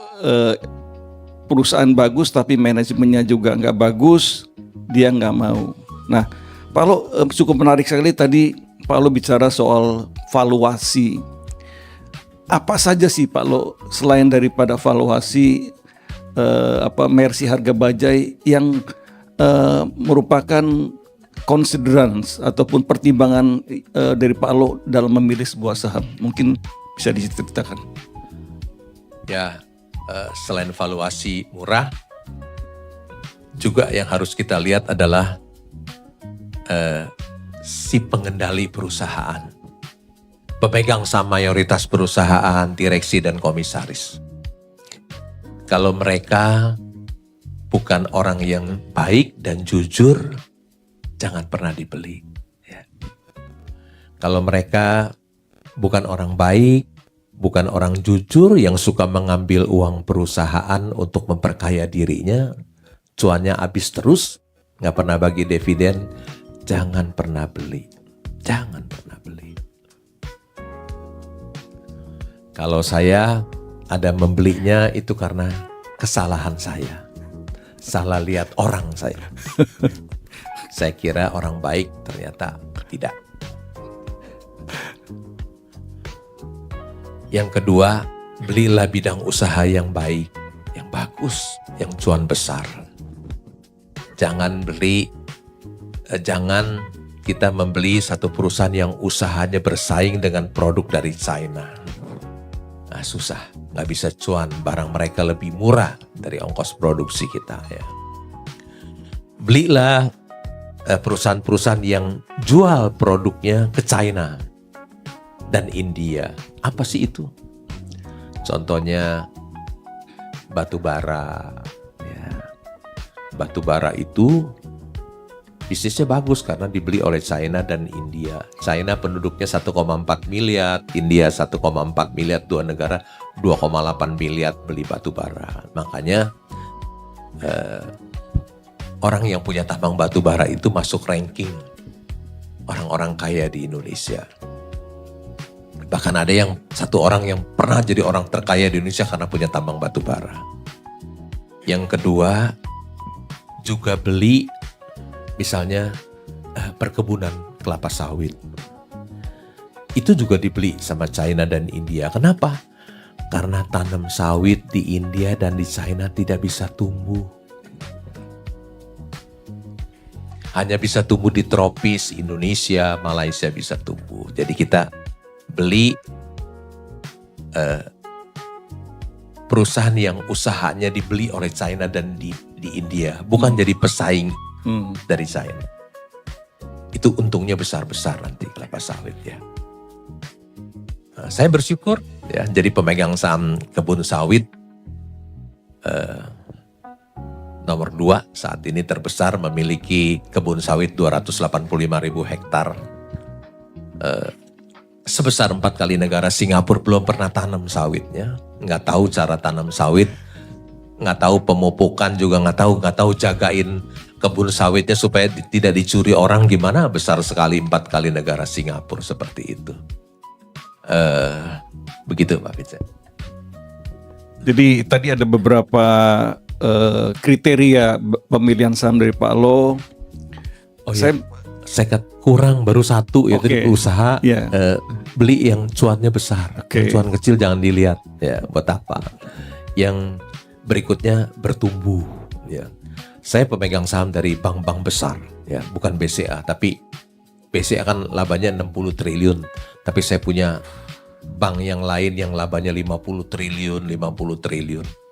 perusahaan bagus tapi manajemennya juga nggak bagus, dia nggak mau. Nah, Pak Lo cukup menarik sekali tadi Pak Lo bicara soal valuasi. Apa saja sih Pak Lo selain daripada valuasi Mercy harga bajai yang merupakan considerance ataupun pertimbangan dari Pak Lo dalam memilih sebuah saham? Mungkin bisa diceritakan. Ya, selain valuasi murah, juga yang harus kita lihat adalah si pengendali perusahaan, pemegang saham mayoritas perusahaan, direksi dan komisaris. Kalau mereka bukan orang yang baik dan jujur, jangan pernah dibeli. Ya. Kalau mereka bukan orang baik, bukan orang jujur yang suka mengambil uang perusahaan untuk memperkaya dirinya, cuannya habis terus, nggak pernah bagi dividen, jangan pernah beli. Jangan pernah beli. Kalau saya ada membelinya itu karena kesalahan saya. Salah lihat orang saya. Saya kira orang baik, ternyata tidak. Yang kedua, belilah bidang usaha yang baik, yang bagus, yang cuan besar. Jangan kita membeli satu perusahaan yang usahanya bersaing dengan produk dari China. Nah, susah, nggak bisa cuan, barang mereka lebih murah dari ongkos produksi kita ya. Belilah perusahaan-perusahaan yang jual produknya ke China dan India. Apa sih itu? Contohnya batu bara. Ya. Batu bara itu bisnisnya bagus karena dibeli oleh China dan India. China penduduknya 1,4 miliar, India 1,4 miliar, dua negara 2,8 miliar beli batu bara. Makanya orang yang punya tambang batu bara itu masuk ranking orang-orang kaya di Indonesia. Bahkan ada yang satu orang yang pernah jadi orang terkaya di Indonesia karena punya tambang batu bara. Yang kedua, juga beli misalnya perkebunan kelapa sawit. Itu juga dibeli sama China dan India. Kenapa? Karena tanam sawit di India dan di China tidak bisa tumbuh. Hanya bisa tumbuh di tropis, Indonesia, Malaysia bisa tumbuh. Jadi kita beli perusahaan yang usahanya dibeli oleh China dan di India. Bukan jadi pesaing dari China. Itu untungnya besar-besar nanti kelapa sawit ya. Nah, saya bersyukur ya jadi pemegang saham kebun sawit nomor 2 saat ini terbesar, memiliki kebun sawit 285.000 hektar. Sebesar 4 kali negara. Singapura belum pernah tanam sawitnya, nggak tahu cara tanam sawit, nggak tahu pemupukan juga nggak tahu jagain kebun sawitnya supaya tidak dicuri orang. Gimana besar sekali 4 kali negara Singapura seperti itu. Begitu Pak Vincent. Jadi tadi ada beberapa kriteria pemilihan saham dari Pak Lo. Oh, saya kurang baru satu ya, Okay. Usaha beli yang cuannya besar. Okay. Cuan kecil jangan dilihat ya, buat apa. Yang berikutnya bertumbuh ya. Saya pemegang saham dari bank-bank besar ya, bukan BCA, tapi BCA kan labanya 60 triliun, tapi saya punya bank yang lain yang labanya 50 triliun,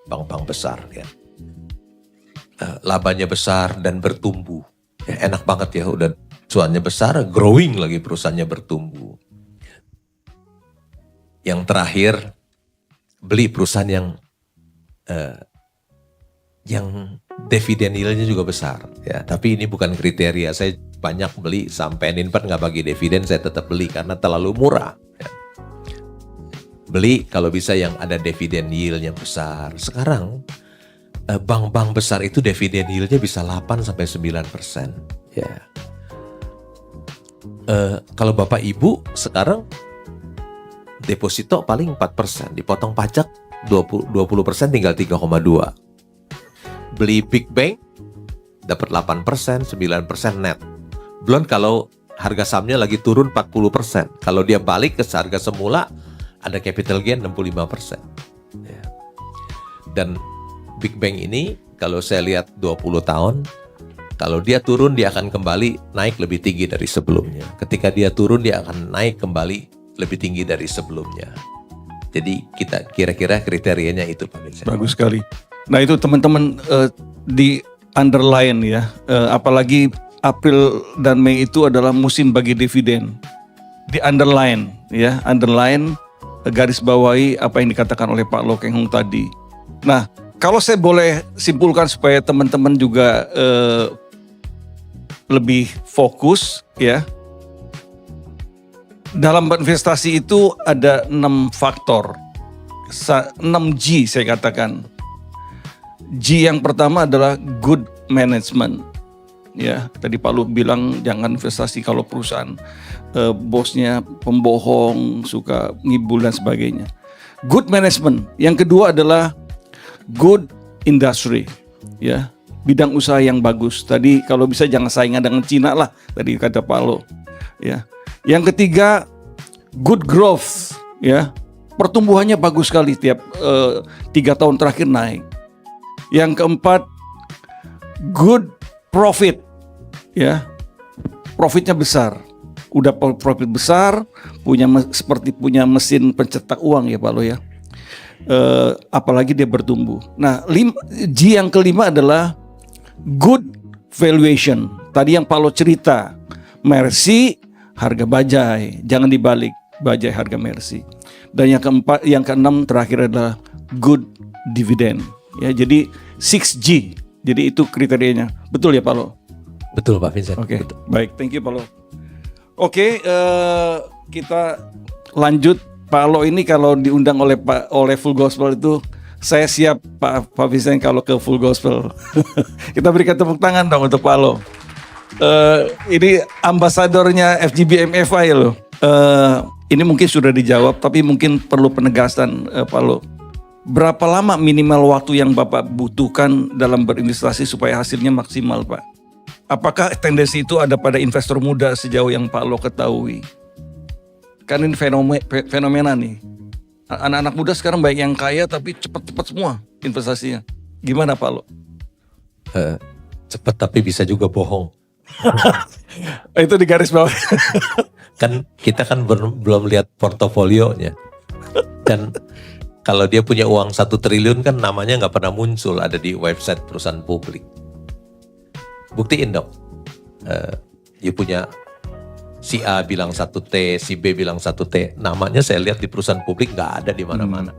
bank-bank besar ya. Labanya besar dan bertumbuh. Ya, enak banget ya, udah cuannya besar, growing lagi perusahaannya bertumbuh. Yang terakhir, beli perusahaan yang dividen yieldnya juga besar. Ya, tapi ini bukan kriteria. Saya banyak beli sampai Ninpet nggak bagi dividen, saya tetap beli karena terlalu murah. Ya. Beli kalau bisa yang ada dividen yieldnya besar. Sekarang bank-bank besar itu dividen yieldnya bisa 8-9%. Ya. Kalau Bapak Ibu sekarang deposito paling 4%, dipotong pajak 20% tinggal 3,2. Beli big bank dapat 8%, 9% net. Belum kalau harga sahamnya lagi turun 40%. Kalau dia balik ke harga semula ada capital gain 65%. Ya. Dan big bank ini kalau saya lihat 20 tahun, kalau dia turun dia akan kembali naik lebih tinggi dari sebelumnya. Ketika dia turun dia akan naik kembali lebih tinggi dari sebelumnya. Jadi kita kira-kira kriterianya itu Pak Vincent. Bagus sekali. Nah itu teman-teman di underline ya, apalagi April dan Mei itu adalah musim bagi dividen. Di underline ya, underline garis bawahi apa yang dikatakan oleh Pak Lo Keng Hung tadi. Nah kalau saya boleh simpulkan supaya teman-teman juga lebih fokus ya. Dalam investasi itu ada 6 faktor, 6G saya katakan. G yang pertama adalah good management. Ya, tadi Pak Lu bilang jangan investasi kalau perusahaan bosnya pembohong, suka ngibul dan sebagainya. Good management. Yang kedua adalah good industry. Ya, bidang usaha yang bagus. Tadi kalau bisa jangan saingan dengan Cina lah, tadi kata Pak Lu. Ya. Yang ketiga, good growth, ya, pertumbuhannya bagus sekali tiap 3 tahun terakhir naik. Yang keempat, good profit, ya, profitnya besar. Udah profit besar, seperti punya mesin pencetak uang ya Pak Lo ya. Apalagi dia bertumbuh. Nah, G yang kelima adalah good valuation. Tadi yang Pak Lo cerita, Mercy harga bajai, jangan dibalik, bajai harga Mercy. Dan yang keenam terakhir adalah good dividend. Ya, jadi 6G. Jadi itu kriterianya. Betul ya Pak Lo? Betul Pak Vincent. Oke, Betul. baik, thank you Pak Lo. Oke, kita lanjut. Pak Lo ini kalau diundang oleh Full Gospel itu, saya siap Pak Vincent kalau ke Full Gospel. Kita berikan tepuk tangan dong untuk Pak Lo. Ini ambasadornya FGBMFI loh. Ini mungkin sudah dijawab, tapi mungkin perlu penegasan Pak Lo. Berapa lama minimal waktu yang Bapak butuhkan dalam berinvestasi supaya hasilnya maksimal, Pak? Apakah tendensi itu ada pada investor muda sejauh yang Pak Lo ketahui? Kan ini fenomena nih. Anak-anak muda sekarang banyak yang kaya tapi cepat-cepat semua investasinya. Gimana Pak Lo? Cepat tapi bisa juga bohong. Itu di garis bawah. Kan kita kan belum lihat portofolionya. Dan kalau dia punya uang 1 triliun kan namanya nggak pernah muncul ada di website perusahaan publik. Buktiin dong. Dia punya si A bilang 1T, si B bilang 1T. Namanya saya lihat di perusahaan publik nggak ada di mana-mana.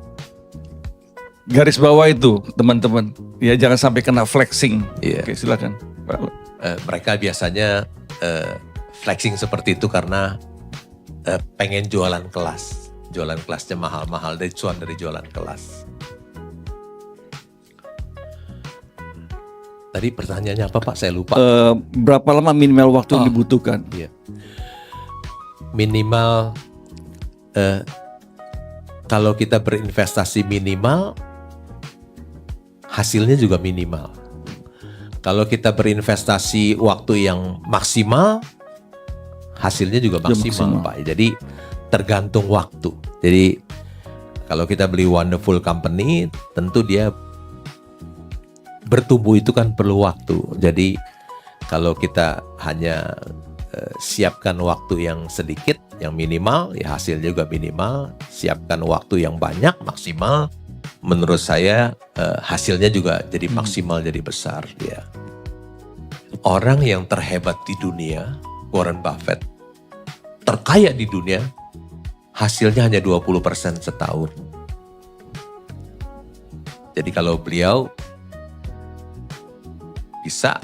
Garis bawah itu teman-teman. Ya jangan sampai kena flexing. Iya. Oke, silakan Pak Lo. Mereka biasanya flexing seperti itu karena pengen jualan kelas. Jualan kelasnya mahal-mahal, dari cuan dari jualan kelas. Tadi pertanyaannya apa Pak? Saya lupa. Berapa lama minimal waktu yang dibutuhkan? Iya. Minimal, kalau kita berinvestasi minimal, hasilnya juga minimal. Kalau kita berinvestasi waktu yang maksimal, hasilnya juga maksimal, Pak. Jadi tergantung waktu. Jadi kalau kita beli wonderful company, tentu dia bertumbuh itu kan perlu waktu. Jadi kalau kita hanya siapkan waktu yang sedikit, yang minimal, ya hasilnya juga minimal. Siapkan waktu yang banyak, maksimal. Menurut saya hasilnya juga jadi maksimal, jadi besar. Ya. Orang yang terhebat di dunia, Warren Buffett, terkaya di dunia, hasilnya hanya 20% setahun. Jadi kalau beliau bisa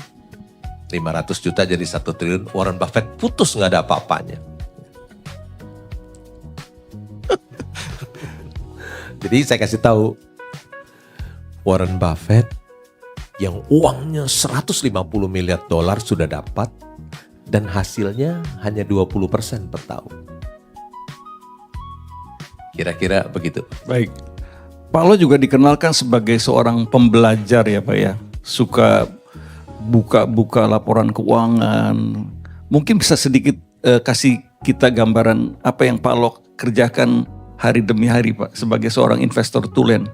500 juta jadi 1 triliun, Warren Buffett putus nggak ada apa-apanya. Jadi saya kasih tahu, Warren Buffett yang uangnya 150 miliar dolar sudah dapat dan hasilnya hanya 20% per tahun. Kira-kira begitu. Baik. Pak Lo juga dikenalkan sebagai seorang pembelajar ya Pak ya. Suka buka-buka laporan keuangan. Mungkin bisa sedikit kasih kita gambaran apa yang Pak Lo kerjakan hari demi hari Pak sebagai seorang investor tulen.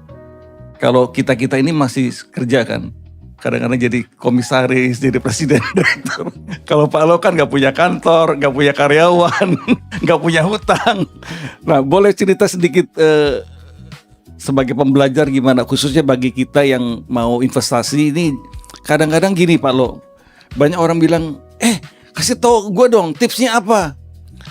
Kalau kita-kita ini masih kerja kan. Kadang-kadang jadi komisaris, jadi presiden, direktur. Kalau Pak Lo kan nggak punya kantor, nggak punya karyawan, nggak punya hutang. Nah, boleh cerita sedikit sebagai pembelajar gimana, khususnya bagi kita yang mau investasi ini. Kadang-kadang gini Pak Lo, banyak orang bilang, kasih tahu gue dong tipsnya apa.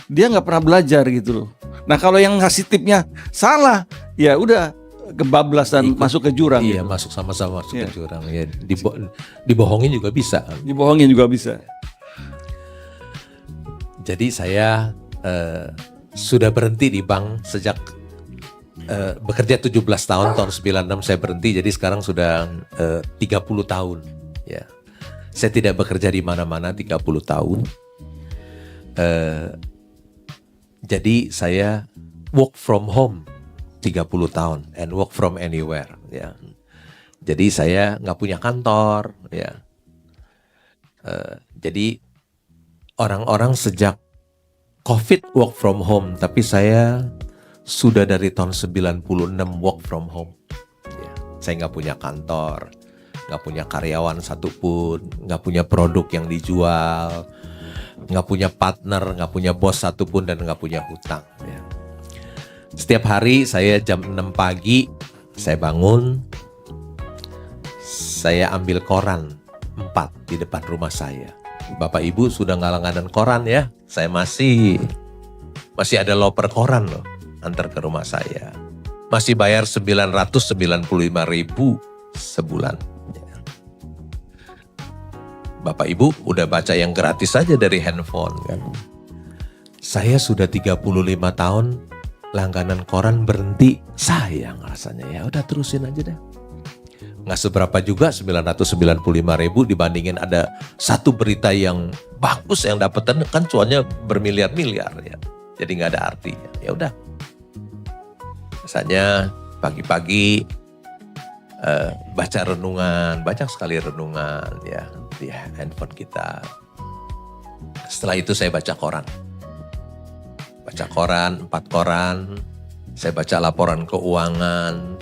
Dia nggak pernah belajar gitu loh. Nah kalau yang ngasih tipsnya salah, ya udah kebablasan masuk ke jurang. Iya, gitu. masuk sama-sama masuk ke jurang. Ya, dibohongin juga bisa. Dibohongin juga bisa. Jadi saya sudah berhenti di bank sejak bekerja 17 tahun, tahun 96 saya berhenti. Jadi sekarang sudah 30 tahun. Ya, saya tidak bekerja di mana-mana 30 tahun. Jadi saya work from home 30 tahun and work from anywhere. Ya, jadi saya nggak punya kantor. Ya, jadi orang-orang sejak COVID work from home, tapi saya sudah dari tahun 96 work from home. Ya, saya nggak punya kantor, nggak punya karyawan satupun, nggak punya produk yang dijual, nggak punya partner, nggak punya bos satupun, dan nggak punya hutang. Ya. Setiap hari saya jam 6 pagi, saya bangun, saya ambil koran 4 di depan rumah saya. Bapak Ibu sudah nggak langganan koran ya, saya masih ada loper koran loh, antar ke rumah saya. Masih bayar 995.000 sebulan. Bapak Ibu udah baca yang gratis saja dari handphone kan. Saya sudah 35 tahun langganan koran berhenti, sayang rasanya. Ya udah terusin aja deh. Nggak seberapa juga 995.000 dibandingin ada satu berita yang bagus yang dapetan kan cuannya bermiliar-miliar ya. Jadi nggak ada artinya. Ya udah. Misalnya pagi-pagi baca renungan, banyak sekali renungan ya di handphone kita. Setelah itu saya baca koran. Baca koran, 4 koran. Saya baca laporan keuangan.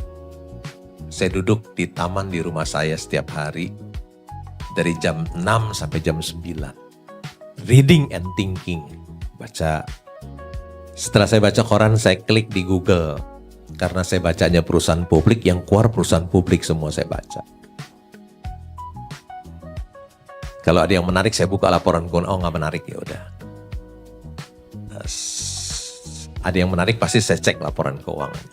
Saya duduk di taman di rumah saya setiap hari. Dari jam 6 sampai jam 9. Reading and thinking. Baca. Setelah saya baca koran, saya klik di Google. Karena saya bacanya perusahaan publik, yang keluar perusahaan publik semua saya baca. Kalau ada yang menarik, saya buka laporan keuangan. Oh nggak menarik, ya udah. Ada yang menarik, pasti saya cek laporan keuangan.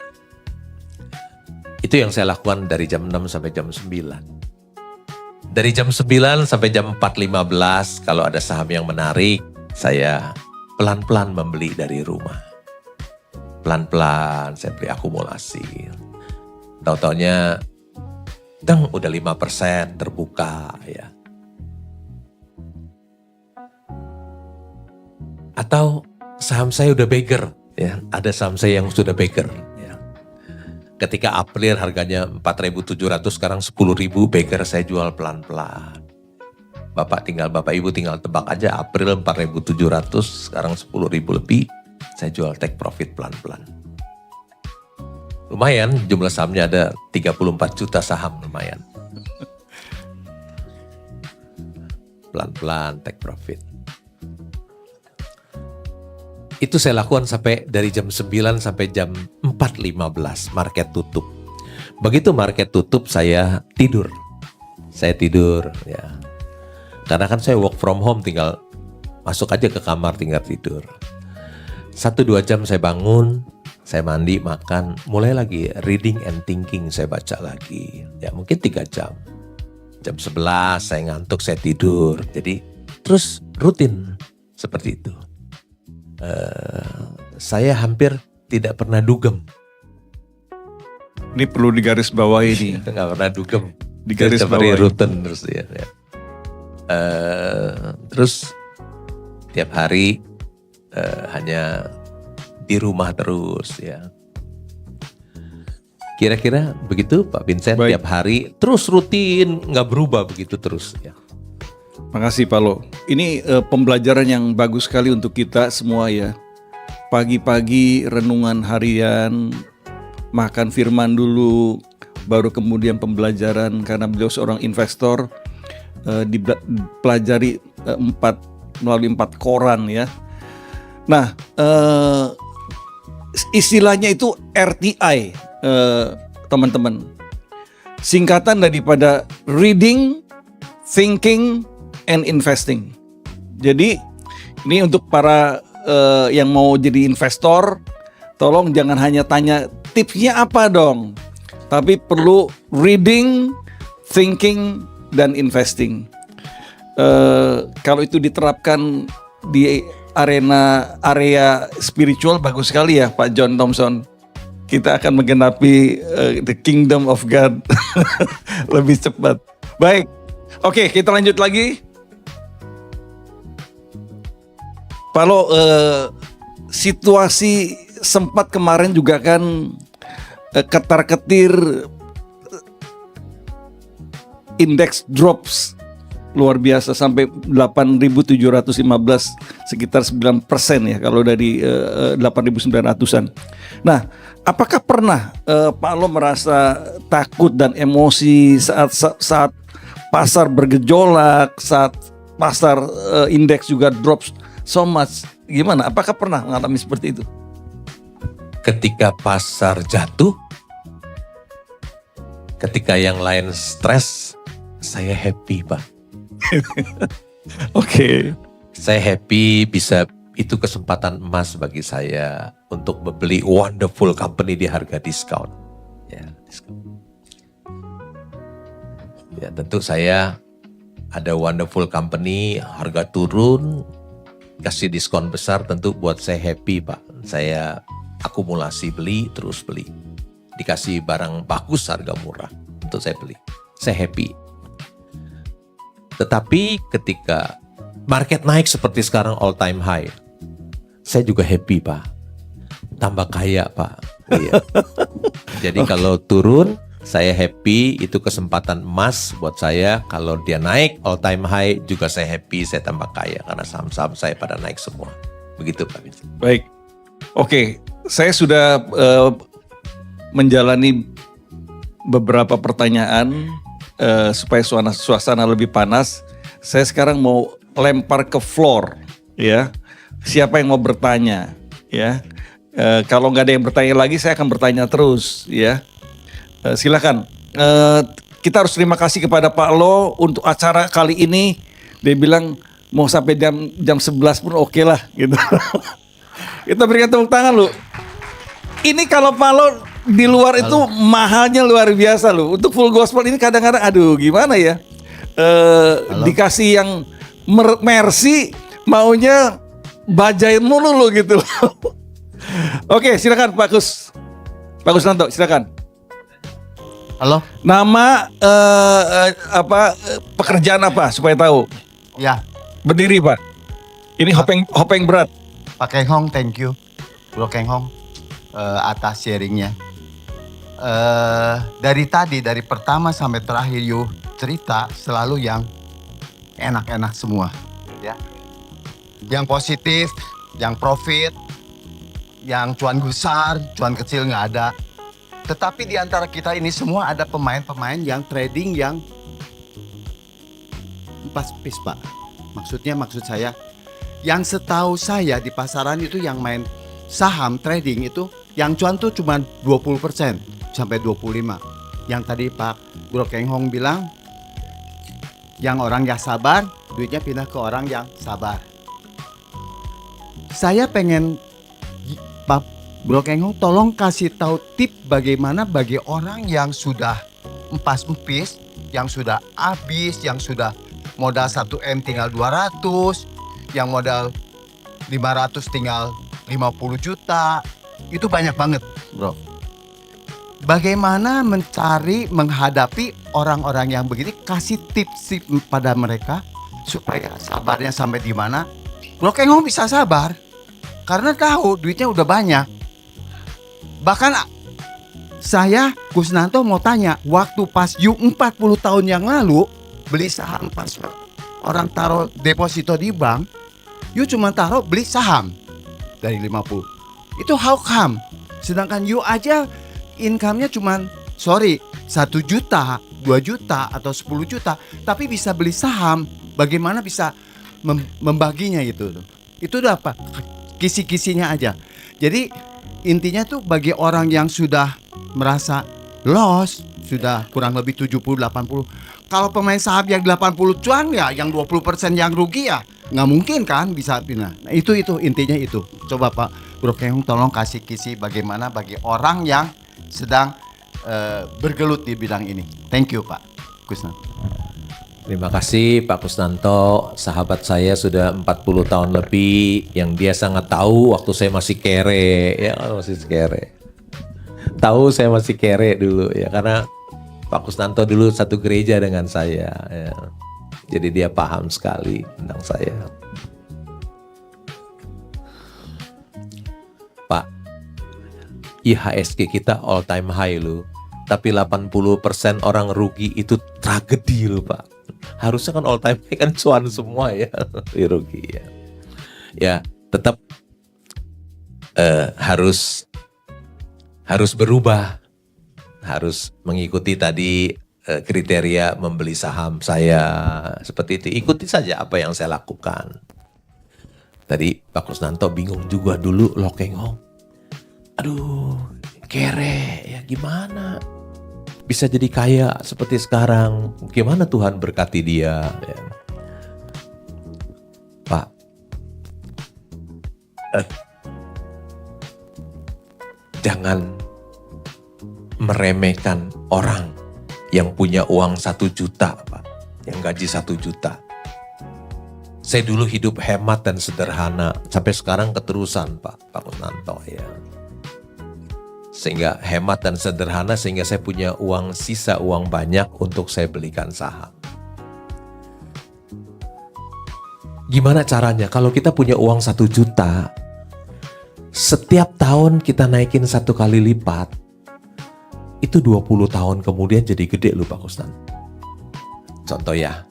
Itu yang saya lakukan dari jam 6 sampai jam 9. Dari jam 9 sampai jam 4.15, kalau ada saham yang menarik, saya pelan-pelan membeli dari rumah. Pelan-pelan saya beli akumulasi. Tahu-taunya, udah 5% terbuka ya. Atau saham saya udah beggar ya. Ada saham saya yang sudah beggar ya. Ketika April harganya 4.700, sekarang 10.000, beggar saya jual pelan-pelan. Bapak Ibu tinggal tebak aja, April 4.700, sekarang 10.000 lebih. Saya jual take profit pelan-pelan. Lumayan, jumlah sahamnya ada 34 juta saham, lumayan. Pelan-pelan take profit. Itu saya lakukan sampai dari jam 9 sampai jam 4.15, market tutup. Begitu market tutup, saya tidur. Saya tidur ya. Karena kan saya work from home, tinggal masuk aja ke kamar, tinggal tidur. 1-2 jam saya bangun, saya mandi, makan, mulai lagi reading and thinking, saya baca lagi. Ya mungkin 3 jam. Jam 11 saya ngantuk, saya tidur. Jadi terus rutin seperti itu. Saya hampir tidak pernah dugem. Ini perlu digarisbawahi nih. Nggak pernah dugem. Digarisbawahi. Rutin terus ya. Terus tiap hari hanya di rumah terus ya. Kira-kira begitu Pak Vincent. Baik. Tiap hari terus rutin, nggak berubah begitu terus ya. Makasih Pak Lo. Ini pembelajaran yang bagus sekali untuk kita semua ya. Pagi-pagi renungan harian, makan firman dulu, baru kemudian pembelajaran karena beliau seorang investor, dipelajari melalui 4 koran ya. Nah, istilahnya itu RTI, teman-teman. Singkatan daripada reading, thinking, and investing. Jadi ini untuk para yang mau jadi investor, tolong jangan hanya tanya tipsnya apa dong, tapi perlu reading, thinking, dan investing. Kalau itu diterapkan di area spiritual, bagus sekali ya Pak John Thompson. Kita akan menggenapi the kingdom of God lebih cepat. Baik, oke, kita lanjut lagi. Pak Lo, situasi sempat kemarin juga kan ketar-ketir, indeks drops luar biasa sampai 8.715, sekitar 9% ya kalau dari 8.900-an. Nah, apakah pernah Pak Lo merasa takut dan emosi saat pasar bergejolak, saat pasar indeks juga drops? so much. Gimana? Apakah pernah mengalami seperti itu? Ketika pasar jatuh, ketika yang lain stres, saya happy, Pak. Oke. Saya happy bisa, itu kesempatan emas bagi saya untuk membeli wonderful company di harga diskon. Ya, diskon. Ya, tentu saya ada wonderful company, harga turun, kasih diskon besar, tentu buat saya happy, Pak. Saya akumulasi beli, terus beli. Dikasih barang bagus, harga murah, untuk saya beli. Saya happy. Tetapi ketika market naik seperti sekarang all time high, saya juga happy, Pak. Tambah kaya, Pak. Iya. Jadi kalau turun, saya happy, itu kesempatan emas buat saya. Kalau dia naik all time high, juga saya happy, saya tambah kaya. Karena saham-saham saya pada naik semua. Begitu, Pak. Baik. Oke, saya sudah menjalani beberapa pertanyaan supaya suasana lebih panas. Saya sekarang mau lempar ke floor, ya. Siapa yang mau bertanya, ya? Kalau nggak ada yang bertanya lagi, saya akan bertanya terus, ya. Silakan. Kita harus terima kasih kepada Pak Lo untuk acara kali ini. Dia bilang mau sampai jam 11 pun oke lah, gitu. Kita berikan tepuk tangan lo. Ini kalau Pak Lo di luar itu mahalnya luar biasa lo. Untuk full gospel ini kadang-kadang, aduh gimana ya? Dikasih yang mercy, maunya bajain mulu lo gitu. Oke, silakan Pak Gus. Pak Kusnanto, silakan. Halo. Nama pekerjaan apa supaya tahu? Ya, Berdiri Pak. Ini hopeng berat. Pak Keng Hong, thank you. Bro Keng Hong atas sharingnya. Dari tadi, dari pertama sampai terakhir you cerita selalu yang enak-enak semua. Ya. Yang positif, yang profit, yang cuan besar, cuan kecil nggak ada. Tetapi di antara kita ini semua ada pemain-pemain yang trading yang pas pis, Pak. Maksud saya, yang setahu saya di pasaran itu yang main saham trading itu yang cuan tuh cuma 20% sampai 25%. Yang tadi Pak Bro Keng Hong bilang, yang orang yang sabar, duitnya pindah ke orang yang sabar. Saya pengen Pak Bro Keng Hong tolong kasih tahu tip bagaimana bagi orang yang sudah empas-empis, yang sudah habis, yang sudah modal 1M tinggal 200, yang modal 500 tinggal 50 juta. Itu banyak banget, Bro. Bagaimana menghadapi orang-orang yang begini, kasih tips pada mereka supaya sabarnya sampai di mana. Bro Keng Hong bisa sabar karena tahu duitnya udah banyak. Bahkan saya, Kusnanto mau tanya, waktu pas you 40 tahun yang lalu beli saham pas orang taruh deposito di bank, you cuma taruh beli saham dari 50. Itu how come? Sedangkan you aja income-nya cuma 1 juta, 2 juta atau 10 juta, tapi bisa beli saham. Bagaimana bisa membaginya gitu? Itu udah apa? Kisi-kisinya aja. Jadi intinya tuh bagi orang yang sudah merasa loss, sudah kurang lebih 70-80. Kalau pemain saham yang 80 cuan ya, yang 20% yang rugi ya, nggak mungkin kan bisa pindah. Nah, itu intinya itu. Coba Pak Bro Keng Hong tolong kasih kisi bagaimana bagi orang yang sedang bergelut di bidang ini. Thank you Pak Kusnanto. Terima kasih Pak Kusnanto, sahabat saya sudah 40 tahun lebih, yang dia sangat tahu waktu saya masih kere, ya masih kere. Tahu saya masih kere dulu ya, karena Pak Kusnanto dulu satu gereja dengan saya, ya. Jadi dia paham sekali tentang saya. Pak, IHSG kita all time high loh, tapi 80% orang rugi, itu tragedi loh Pak. Harusnya kan all time high kan cuan semua ya, rugi ya. Ya tetap harus berubah, harus mengikuti tadi kriteria membeli saham saya seperti itu. Ikuti saja apa yang saya lakukan. Tadi Pak Kusnanto bingung juga dulu Lo Keng Hong. Aduh, kere ya gimana? Bisa jadi kaya seperti sekarang. Gimana Tuhan berkati dia? Ya. Pak, jangan meremehkan orang yang punya uang 1 juta, Pak. Yang gaji 1 juta. Saya dulu hidup hemat dan sederhana. Sampai sekarang keterusan, Pak Kusnanto ya. Sehingga hemat dan sederhana sehingga saya punya uang sisa, uang banyak untuk saya belikan saham. Gimana caranya? Kalau kita punya uang 1 juta, setiap tahun kita naikin 1 kali lipat, itu 20 tahun kemudian jadi gede loh Pak Kusnan. Contoh ya,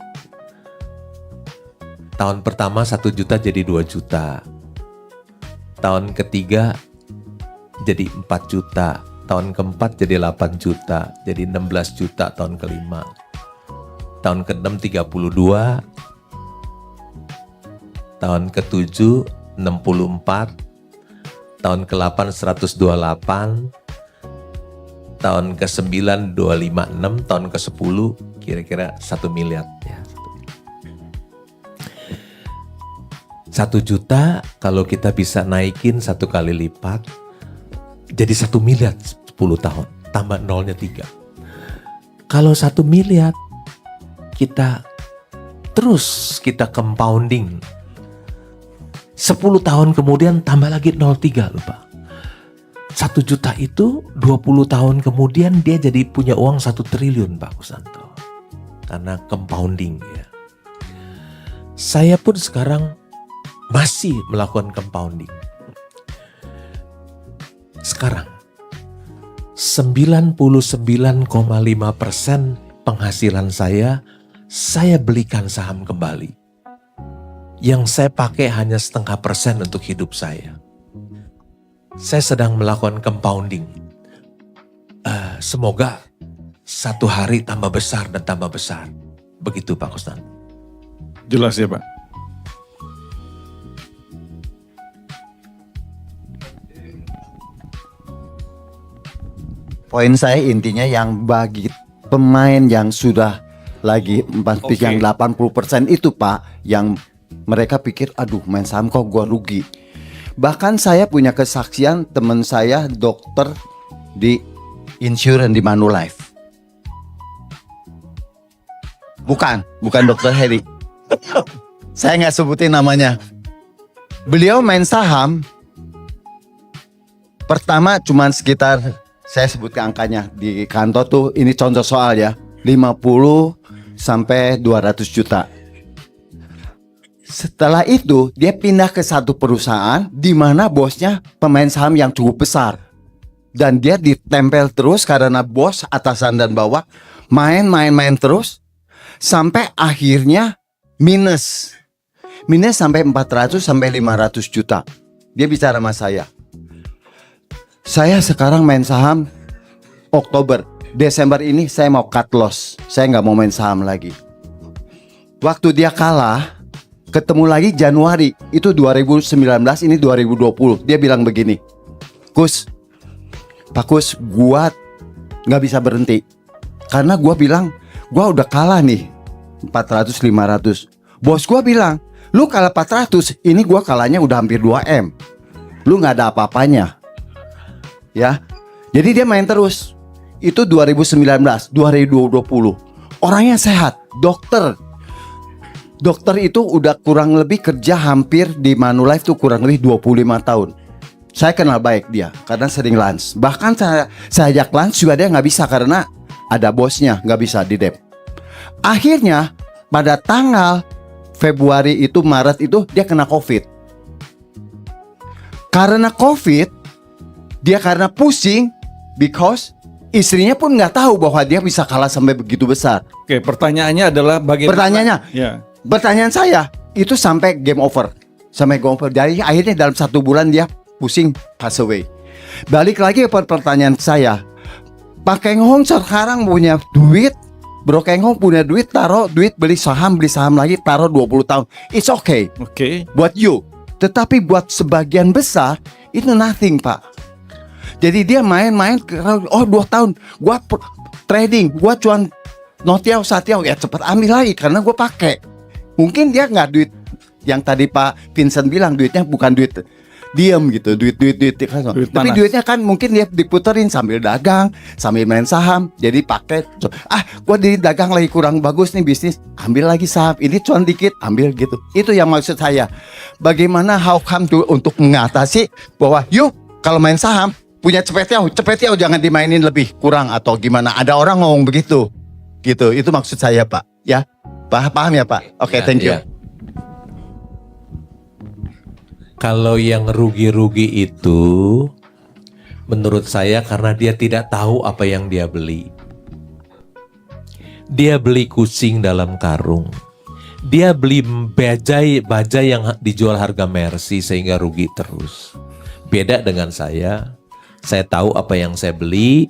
tahun pertama 1 juta jadi 2 juta, tahun ketiga jadi 4 juta, tahun keempat jadi 8 juta, jadi 16 juta tahun kelima, tahun ke-6 32, tahun ke-7 64, tahun ke-8 128, tahun ke-9 256, tahun ke-10 kira-kira 1 miliar ya. 1 juta kalau kita bisa naikin 1 kali lipat jadi 1 miliar 10 tahun, tambah nolnya 3. Kalau 1 miliar kita terus kita compounding, 10 tahun kemudian tambah lagi 0,3 loh Pak. 1 juta itu 20 tahun kemudian dia jadi punya uang 1 triliun Pak Kusnanto. Karena compounding ya. Saya pun sekarang masih melakukan compounding. Sekarang 99,5% penghasilan saya belikan saham kembali. Yang saya pakai hanya 0,5% untuk hidup saya. Saya sedang melakukan compounding. Semoga satu hari tambah besar dan tambah besar. Begitu Pak Kusnan. Jelas ya Pak. Poin saya intinya yang bagi pemain yang sudah lagi yang 80% itu Pak, yang mereka pikir aduh main saham kok gua rugi. Bahkan saya punya kesaksian teman saya dokter di insurance di Manulife. Bukan dokter Heri. Saya nggak sebutin namanya. Beliau main saham. Pertama cuman sekitar, saya sebutkan angkanya di kantor tuh, ini contoh soal ya, 50 sampai 200 juta. Setelah itu dia pindah ke satu perusahaan di mana bosnya pemain saham yang cukup besar. Dan dia ditempel terus karena bos atasan dan bawah main terus sampai akhirnya minus sampai 400 sampai 500 juta. Dia bicara sama saya. Saya sekarang main saham Oktober, Desember ini saya mau cut loss. Saya nggak mau main saham lagi. Waktu dia kalah, ketemu lagi Januari, itu 2019, ini 2020. Dia bilang begini, Pak Kus, gua nggak bisa berhenti. Karena gua bilang, gua udah kalah nih 400-500. Bos gua bilang, lu kalah 400, ini gua kalahnya udah hampir 2M. Lu nggak ada apa-apanya. Ya, jadi dia main terus. Itu 2019, 2020. Orangnya sehat, dokter itu udah kurang lebih kerja hampir di Manulife tuh kurang lebih 25 tahun. Saya kenal baik dia karena sering lunch. Bahkan saya ajak lunch juga dia nggak bisa karena ada bosnya, nggak bisa di dep. Akhirnya pada tanggal Februari itu, Maret itu dia kena COVID. Karena COVID, dia karena pusing, because istrinya pun nggak tahu bahwa dia bisa kalah sampai begitu besar. Oke, pertanyaannya adalah bagaimana? Pertanyaan saya itu sampai game over, Jadi akhirnya dalam 1 bulan dia pusing, pass away. Balik lagi ke pertanyaan saya, Pak Keng Hong sekarang punya duit, Bro Keng Hong punya duit, taruh duit beli saham lagi, taruh 20 tahun. It's okay. Oke. Buat you. Tetapi buat sebagian besar itu nothing, Pak. Jadi dia main-main, 2 tahun gua trading, gua cuan notiau satiau, ya cepat ambil lagi karena gua pakai. Mungkin dia nggak duit yang tadi Pak Vincent bilang, duitnya bukan duit diam gitu, duit tapi panas. duitnya kan mungkin dia diputerin sambil dagang, sambil main saham, jadi pakai. Gua di dagang lagi kurang bagus nih bisnis, ambil lagi saham, ini cuan dikit, ambil gitu. Itu yang maksud saya. Bagaimana how come to untuk mengatasi bahwa yuk kalau main saham punya cepet ya jangan dimainin lebih kurang atau gimana. Ada orang ngomong begitu, gitu. Itu maksud saya, Pak. Ya, paham ya, Pak. Oke, thank you. Ya. Kalau yang rugi-rugi itu menurut saya karena dia tidak tahu apa yang dia beli. Dia beli kucing dalam karung. Dia beli bajai yang dijual harga Mercy sehingga rugi terus. Beda dengan saya tahu apa yang saya beli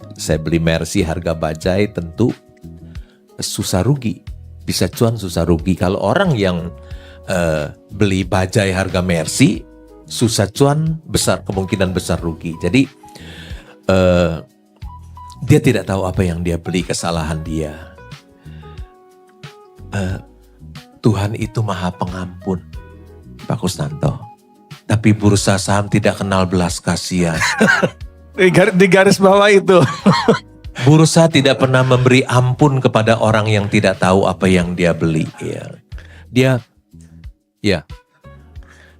Mercy harga bajai, tentu susah rugi. Bisa cuan susah rugi. Kalau orang yang beli bajai harga Mercy, susah cuan, kemungkinan besar rugi. Jadi dia tidak tahu apa yang dia beli, kesalahan dia. Tuhan itu Maha Pengampun, Pak Kusnanto. Tapi bursa saham tidak kenal belas kasihan. Di garis bawah itu. Bursa tidak pernah memberi ampun kepada orang yang tidak tahu apa yang dia beli. Ya.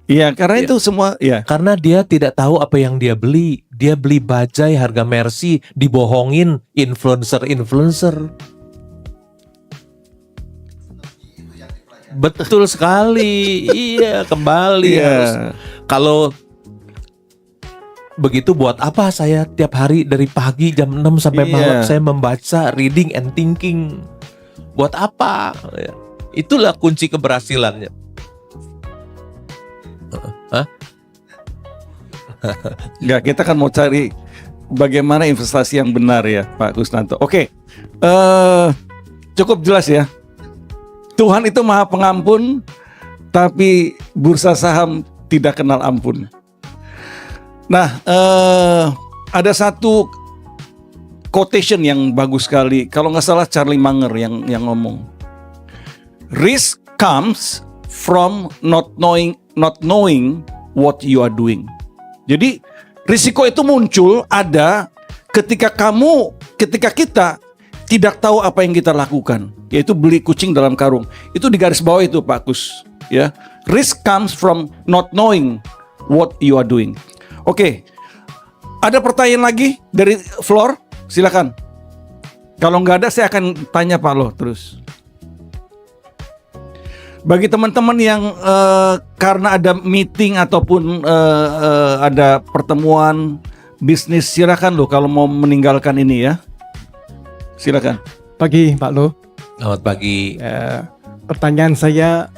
Iya, karena itu semua ya. Karena dia tidak tahu apa yang dia beli. Dia beli bajai harga Mercy, dibohongin influencer. Betul sekali. Iya, kembali harus. Kalau begitu buat apa saya tiap hari dari pagi jam 6 sampai malam saya membaca, reading and thinking. Buat apa? Itulah kunci keberhasilannya. Enggak, kita kan mau cari bagaimana investasi yang benar ya, Pak Kusnanto. Oke, cukup jelas ya. Tuhan itu Maha Pengampun, tapi bursa saham tidak kenal ampun. Nah, ada satu quotation yang bagus sekali. Kalau nggak salah Charlie Munger yang ngomong. Risk comes from not knowing what you are doing. Jadi risiko itu muncul ada ketika kita tidak tahu apa yang kita lakukan, yaitu beli kucing dalam karung. Itu di garis bawah itu Pak Kus, ya. Risk comes from not knowing what you are doing. Oke. Ada pertanyaan lagi dari floor? Silakan. Kalau nggak ada saya akan tanya Pak Lo terus. Bagi teman-teman yang karena ada meeting ataupun ada pertemuan bisnis, silakan loh kalau mau meninggalkan ini ya. Silakan. Pagi Pak Lo. Selamat pagi. Pertanyaan saya,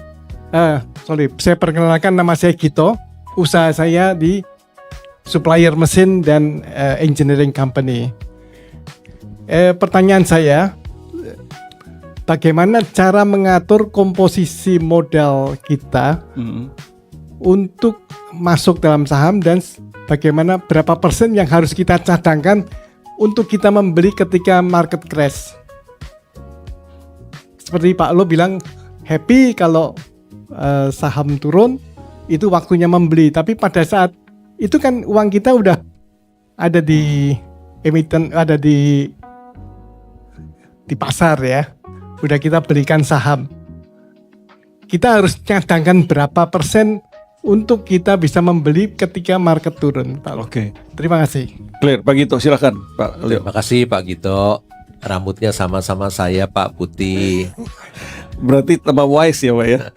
saya perkenalkan, nama saya Gito. Usaha saya di supplier mesin dan engineering company. Pertanyaan saya, bagaimana cara mengatur komposisi modal kita untuk masuk dalam saham, dan bagaimana berapa persen yang harus kita cadangkan untuk kita membeli ketika market crash? Seperti Pak Lo bilang, happy kalau saham turun, itu waktunya membeli. Tapi pada saat itu kan uang kita udah ada di emiten, ada di pasar ya. Udah kita belikan saham. Kita harus cadangkan berapa persen untuk kita bisa membeli ketika market turun, Pak Lo. Oke. Terima kasih. Clear, Pak Gito, silakan Pak Leo. Terima kasih Pak Gito. Rambutnya sama-sama saya Pak, putih. Berarti tambah wise ya Pak ya.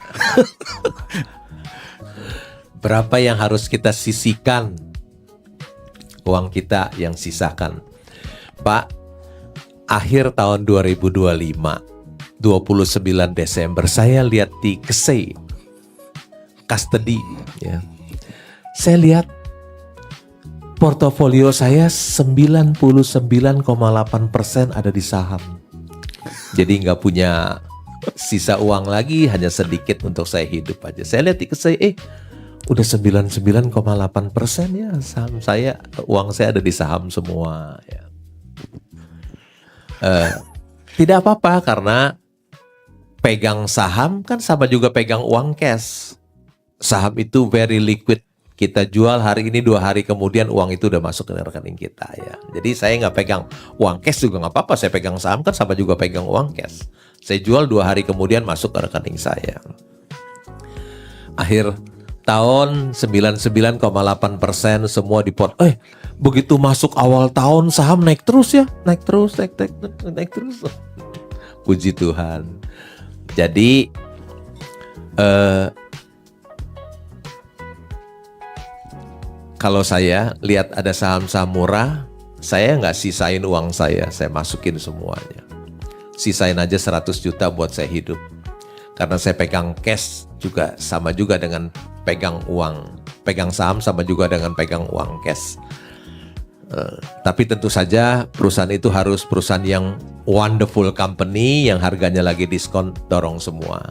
Berapa yang harus kita sisihkan? Uang kita yang sisakan. Pak, akhir tahun 2025, 29 Desember, saya lihat di Kesei Custody ya. Saya lihat portofolio saya 99,8% ada di saham. Jadi nggak punya sisa uang lagi, hanya sedikit untuk saya hidup aja. Saya lihat di Kesei, udah 99,8% ya saham saya, uang saya ada di saham semua ya. Tidak apa-apa karena pegang saham kan sama juga pegang uang cash. Saham itu very liquid. Kita jual hari ini, 2 hari kemudian uang itu udah masuk ke rekening kita ya. Jadi saya nggak pegang uang cash juga nggak apa-apa. Saya pegang saham kan sama juga pegang uang cash. Saya jual 2 hari kemudian masuk ke rekening saya. Akhir tahun 99,8% semua dipot. Begitu masuk awal tahun saham naik terus ya, naik terus. Puji Tuhan. Jadi kalau saya lihat ada saham-saham murah, saya nggak sisain uang saya masukin semuanya. Sisain aja 100 juta buat saya hidup. Karena saya pegang cash juga sama juga dengan pegang uang. Pegang saham sama juga dengan pegang uang cash. Tapi tentu saja perusahaan itu harus perusahaan yang wonderful company, yang harganya lagi diskon, dorong semua.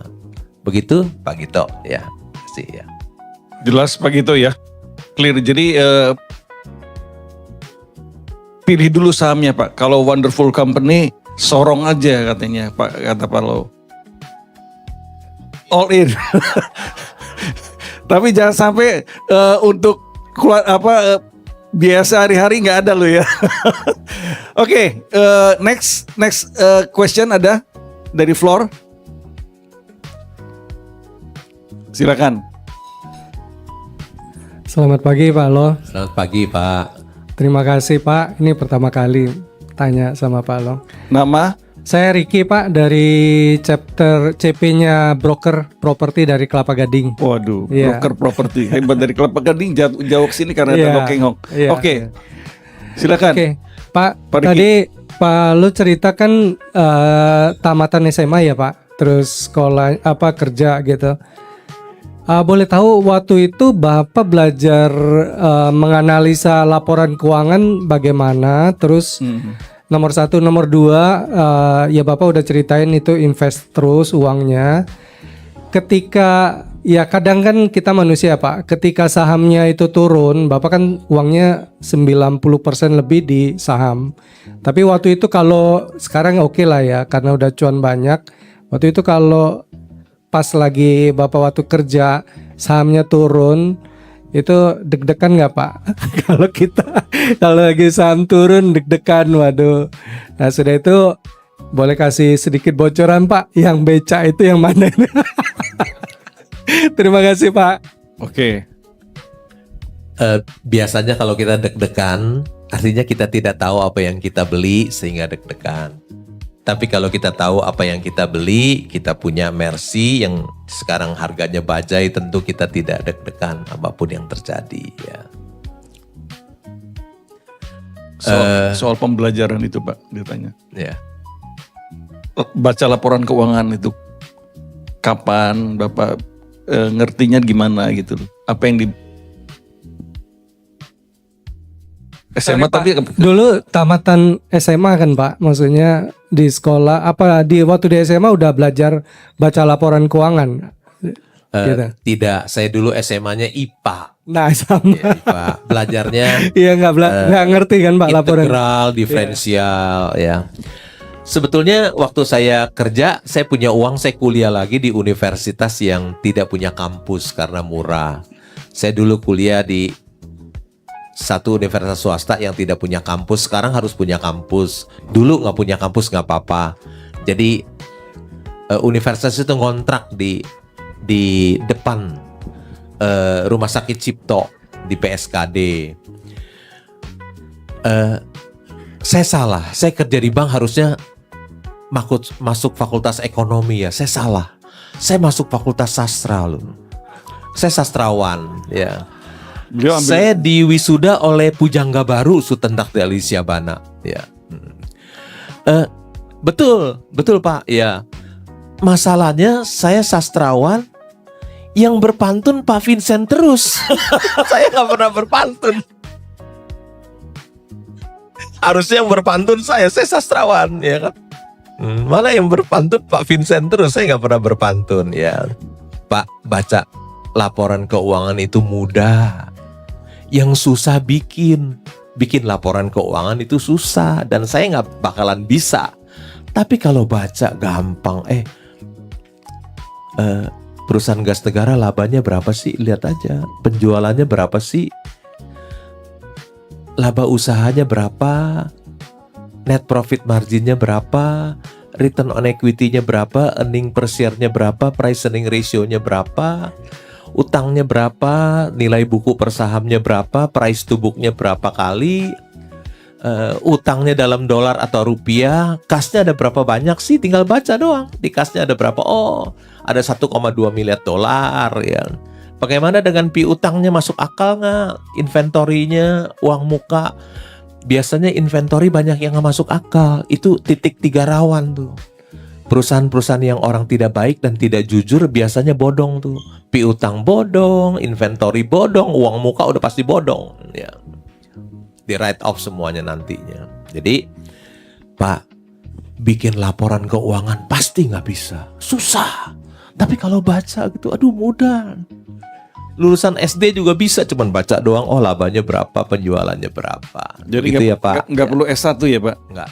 Begitu Pak Gito ya. Kasih ya. Jelas Pak Gito ya. Clear. Jadi pilih dulu sahamnya Pak. Kalau wonderful company sorong aja katanya Pak, kata Pak Lo. All in. Tapi jangan sampai untuk biasa hari-hari nggak ada lo ya. Oke, next question ada dari floor. Silakan. Selamat pagi Pak Lo. Selamat pagi Pak. Terima kasih Pak. Ini pertama kali tanya sama Pak Lo. Nama? Saya Ricky Pak dari chapter CP-nya broker properti dari Kelapa Gading. Waduh, Iya. broker properti hebat dari Kelapa Gading jauh ke sini karena Iya, ada Lokengong. iya. Oke, silakan. Oke, Pak. Pak Ricky. Tadi Pak Lo ceritakan tamatan SMA ya Pak. Terus sekolah kerja gitu. Boleh tahu waktu itu Bapak belajar menganalisa laporan keuangan bagaimana? Terus nomor 1, nomor 2, ya Bapak udah ceritain itu invest terus uangnya. Ketika ya kadang kan kita manusia Pak, ketika sahamnya itu turun, Bapak kan uangnya 90% lebih di saham. Tapi waktu itu kalau sekarang oke lah ya karena udah cuan banyak. Waktu itu kalau pas lagi Bapak waktu kerja sahamnya turun, itu deg-degan nggak Pak? kalau lagi saham turun deg-degan, waduh. Nah sudah itu boleh kasih sedikit bocoran Pak, yang beca itu yang mana? Terima kasih Pak. Oke. Biasanya kalau kita deg-degan, artinya kita tidak tahu apa yang kita beli sehingga deg-degan. Tapi kalau kita tahu apa yang kita beli, kita punya Mercy yang sekarang harganya bajai, tentu kita tidak deg-degan apapun yang terjadi ya. Soal pembelajaran itu Pak, ditanya. Ya. Baca laporan keuangan itu kapan Bapak ngertinya gimana gitu loh. Apa yang di SMA Sorry, tapi Pak. Dulu tamatan SMA kan Pak, maksudnya di sekolah waktu di SMA udah belajar baca laporan keuangan. Gitu. Tidak, saya dulu SMA-nya IPA. Nah sama. Ya, IPA. Belajarnya Iya nggak ngerti kan Pak laporan. integral, diferensial ya. Sebetulnya waktu saya kerja, saya punya uang, saya kuliah lagi di universitas yang tidak punya kampus karena murah. Saya dulu kuliah di satu universitas swasta yang tidak punya kampus, sekarang harus punya kampus. Dulu nggak punya kampus nggak apa-apa. Jadi universitas itu ngontrak di depan rumah sakit Cipto di PSKD. Saya salah, saya kerja di bank harusnya masuk fakultas ekonomi ya. Saya salah, saya masuk fakultas sastra loh. Saya sastrawan ya. Saya diwisuda oleh Pujangga Baru Sutendak Deli Siabana ya. Betul Pak ya. Masalahnya saya sastrawan yang berpantun Pak Vincent terus. Saya nggak pernah berpantun. Harusnya yang berpantun saya sastrawan ya kan. Mana yang berpantun Pak Vincent terus, saya nggak pernah berpantun ya. Pak baca laporan keuangan itu mudah. Yang susah bikin laporan keuangan itu susah, dan saya nggak bakalan bisa. Tapi kalau baca gampang. Perusahaan gas negara labanya berapa sih? Lihat aja. Penjualannya berapa sih? Laba usahanya berapa? Net profit marginnya berapa? Return on equity-nya berapa? Earning per share-nya berapa? Price earning ratio-nya berapa? Utangnya berapa? Nilai buku per sahamnya berapa? Price to book-nya berapa kali? Utangnya dalam dolar atau rupiah? Kasnya ada berapa banyak sih? Tinggal baca doang. Di kasnya ada berapa? Oh, ada 1,2 miliar dolar ya. Bagaimana dengan piutangnya, masuk akal nggak? Inventorinya, uang muka. Biasanya inventory banyak yang nggak masuk akal. Itu titik 3 rawan tuh. Perusahaan-perusahaan yang orang tidak baik dan tidak jujur biasanya bodong tuh. Piutang bodong, inventory bodong, uang muka udah pasti bodong ya. Di write off semuanya nantinya. Jadi Pak, bikin laporan keuangan pasti nggak bisa, susah. Tapi kalau baca gitu, aduh mudah. Lulusan SD juga bisa, cuman baca doang. Oh, labanya berapa, penjualannya berapa. Jadi gitu ya Pak. nggak perlu S1 ya Pak? Nggak.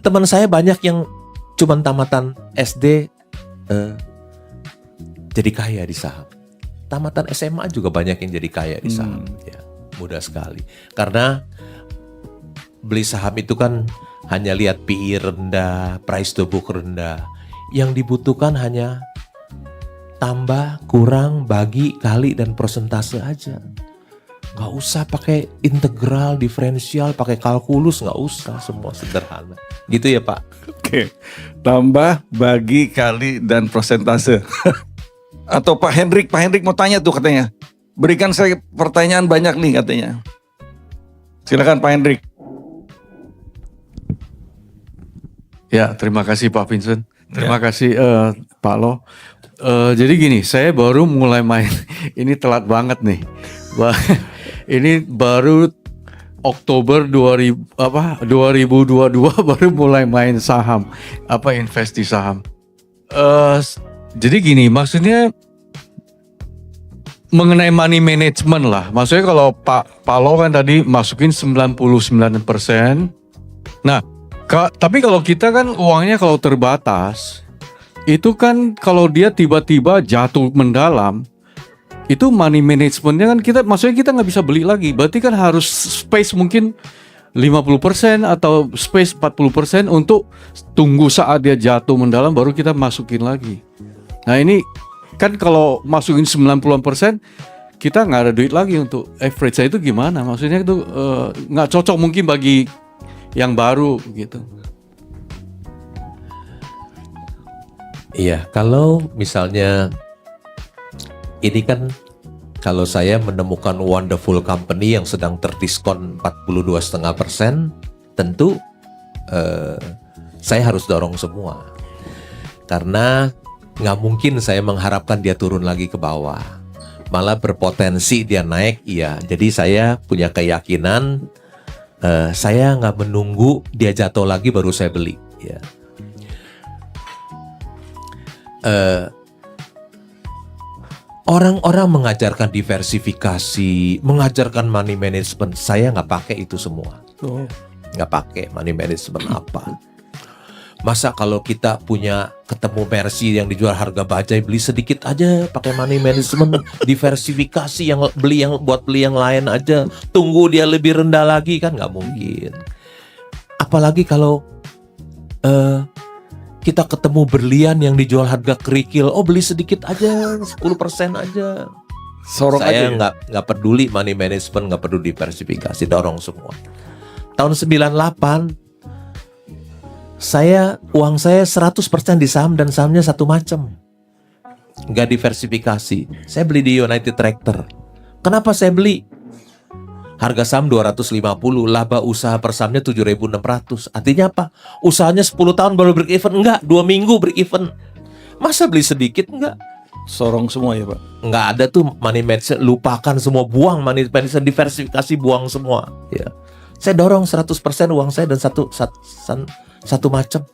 Teman saya banyak yang cuman tamatan SD jadi kaya di saham. Tamatan SMA juga banyak yang jadi kaya di saham. Ya, mudah sekali. Karena beli saham itu kan hanya lihat PI rendah, price to book rendah. Yang dibutuhkan hanya tambah, kurang, bagi, kali, dan persentase aja. Nggak usah pakai integral, diferensial, pakai kalkulus, nggak usah, semua sederhana. Gitu ya Pak? Oke, tambah, bagi, kali, dan persentase. Atau Pak Hendrik mau tanya tuh katanya. Berikan saya pertanyaan banyak nih katanya. Silakan Pak Hendrik. Ya, terima kasih Pak Vincent. Terima kasih Pak Lo. Jadi gini, saya baru mulai main. Ini telat banget nih. Ini baru Oktober 2022 baru mulai main saham. Invest di saham. Jadi gini, maksudnya mengenai money management lah. Maksudnya kalau Pak Lo kan tadi masukin 99%. Nah, tapi kalau kita kan uangnya kalau terbatas, itu kan kalau dia tiba-tiba jatuh mendalam, itu money managementnya kan maksudnya kita nggak bisa beli lagi. Berarti kan harus space mungkin 50% atau space 40% untuk tunggu saat dia jatuh mendalam baru kita masukin lagi. Nah ini kan kalau masukin 90% kita nggak ada duit lagi untuk average. Itu gimana? Maksudnya itu nggak cocok mungkin bagi yang baru gitu. Iya, kalau misalnya ini kan kalau saya menemukan wonderful company yang sedang terdiskon 42,5%, tentu saya harus dorong semua. Karena nggak mungkin saya mengharapkan dia turun lagi ke bawah. Malah berpotensi dia naik, iya. Jadi saya punya keyakinan saya nggak menunggu dia jatuh lagi baru saya beli. Ya. Orang-orang mengajarkan diversifikasi, mengajarkan money management. Saya nggak pakai itu semua. Nggak pakai money management apa. Masa kalau kita punya ketemu Mercy yang dijual harga bajai, beli sedikit aja pakai money management, diversifikasi yang beli yang lain aja, tunggu dia lebih rendah lagi, kan nggak mungkin. Apalagi kalau kita ketemu berlian yang dijual harga kerikil, oh beli sedikit aja, 10% aja. Saya nggak peduli money management, nggak peduli diversifikasi, dorong semua. Tahun 98 uang saya 100% di saham dan sahamnya satu macam. Nggak diversifikasi. Saya beli di United Tractor. Kenapa saya beli? Harga saham 250, laba usaha per sahamnya 7.600. Artinya apa? Usahanya 10 tahun baru break even? Enggak, 2 minggu break even. Masa beli sedikit? Enggak. Sorong semua ya Pak? Enggak ada tuh money management, lupakan semua, buang money management, diversifikasi, buang semua. Ya. Saya dorong 100% uang saya dan satu macam.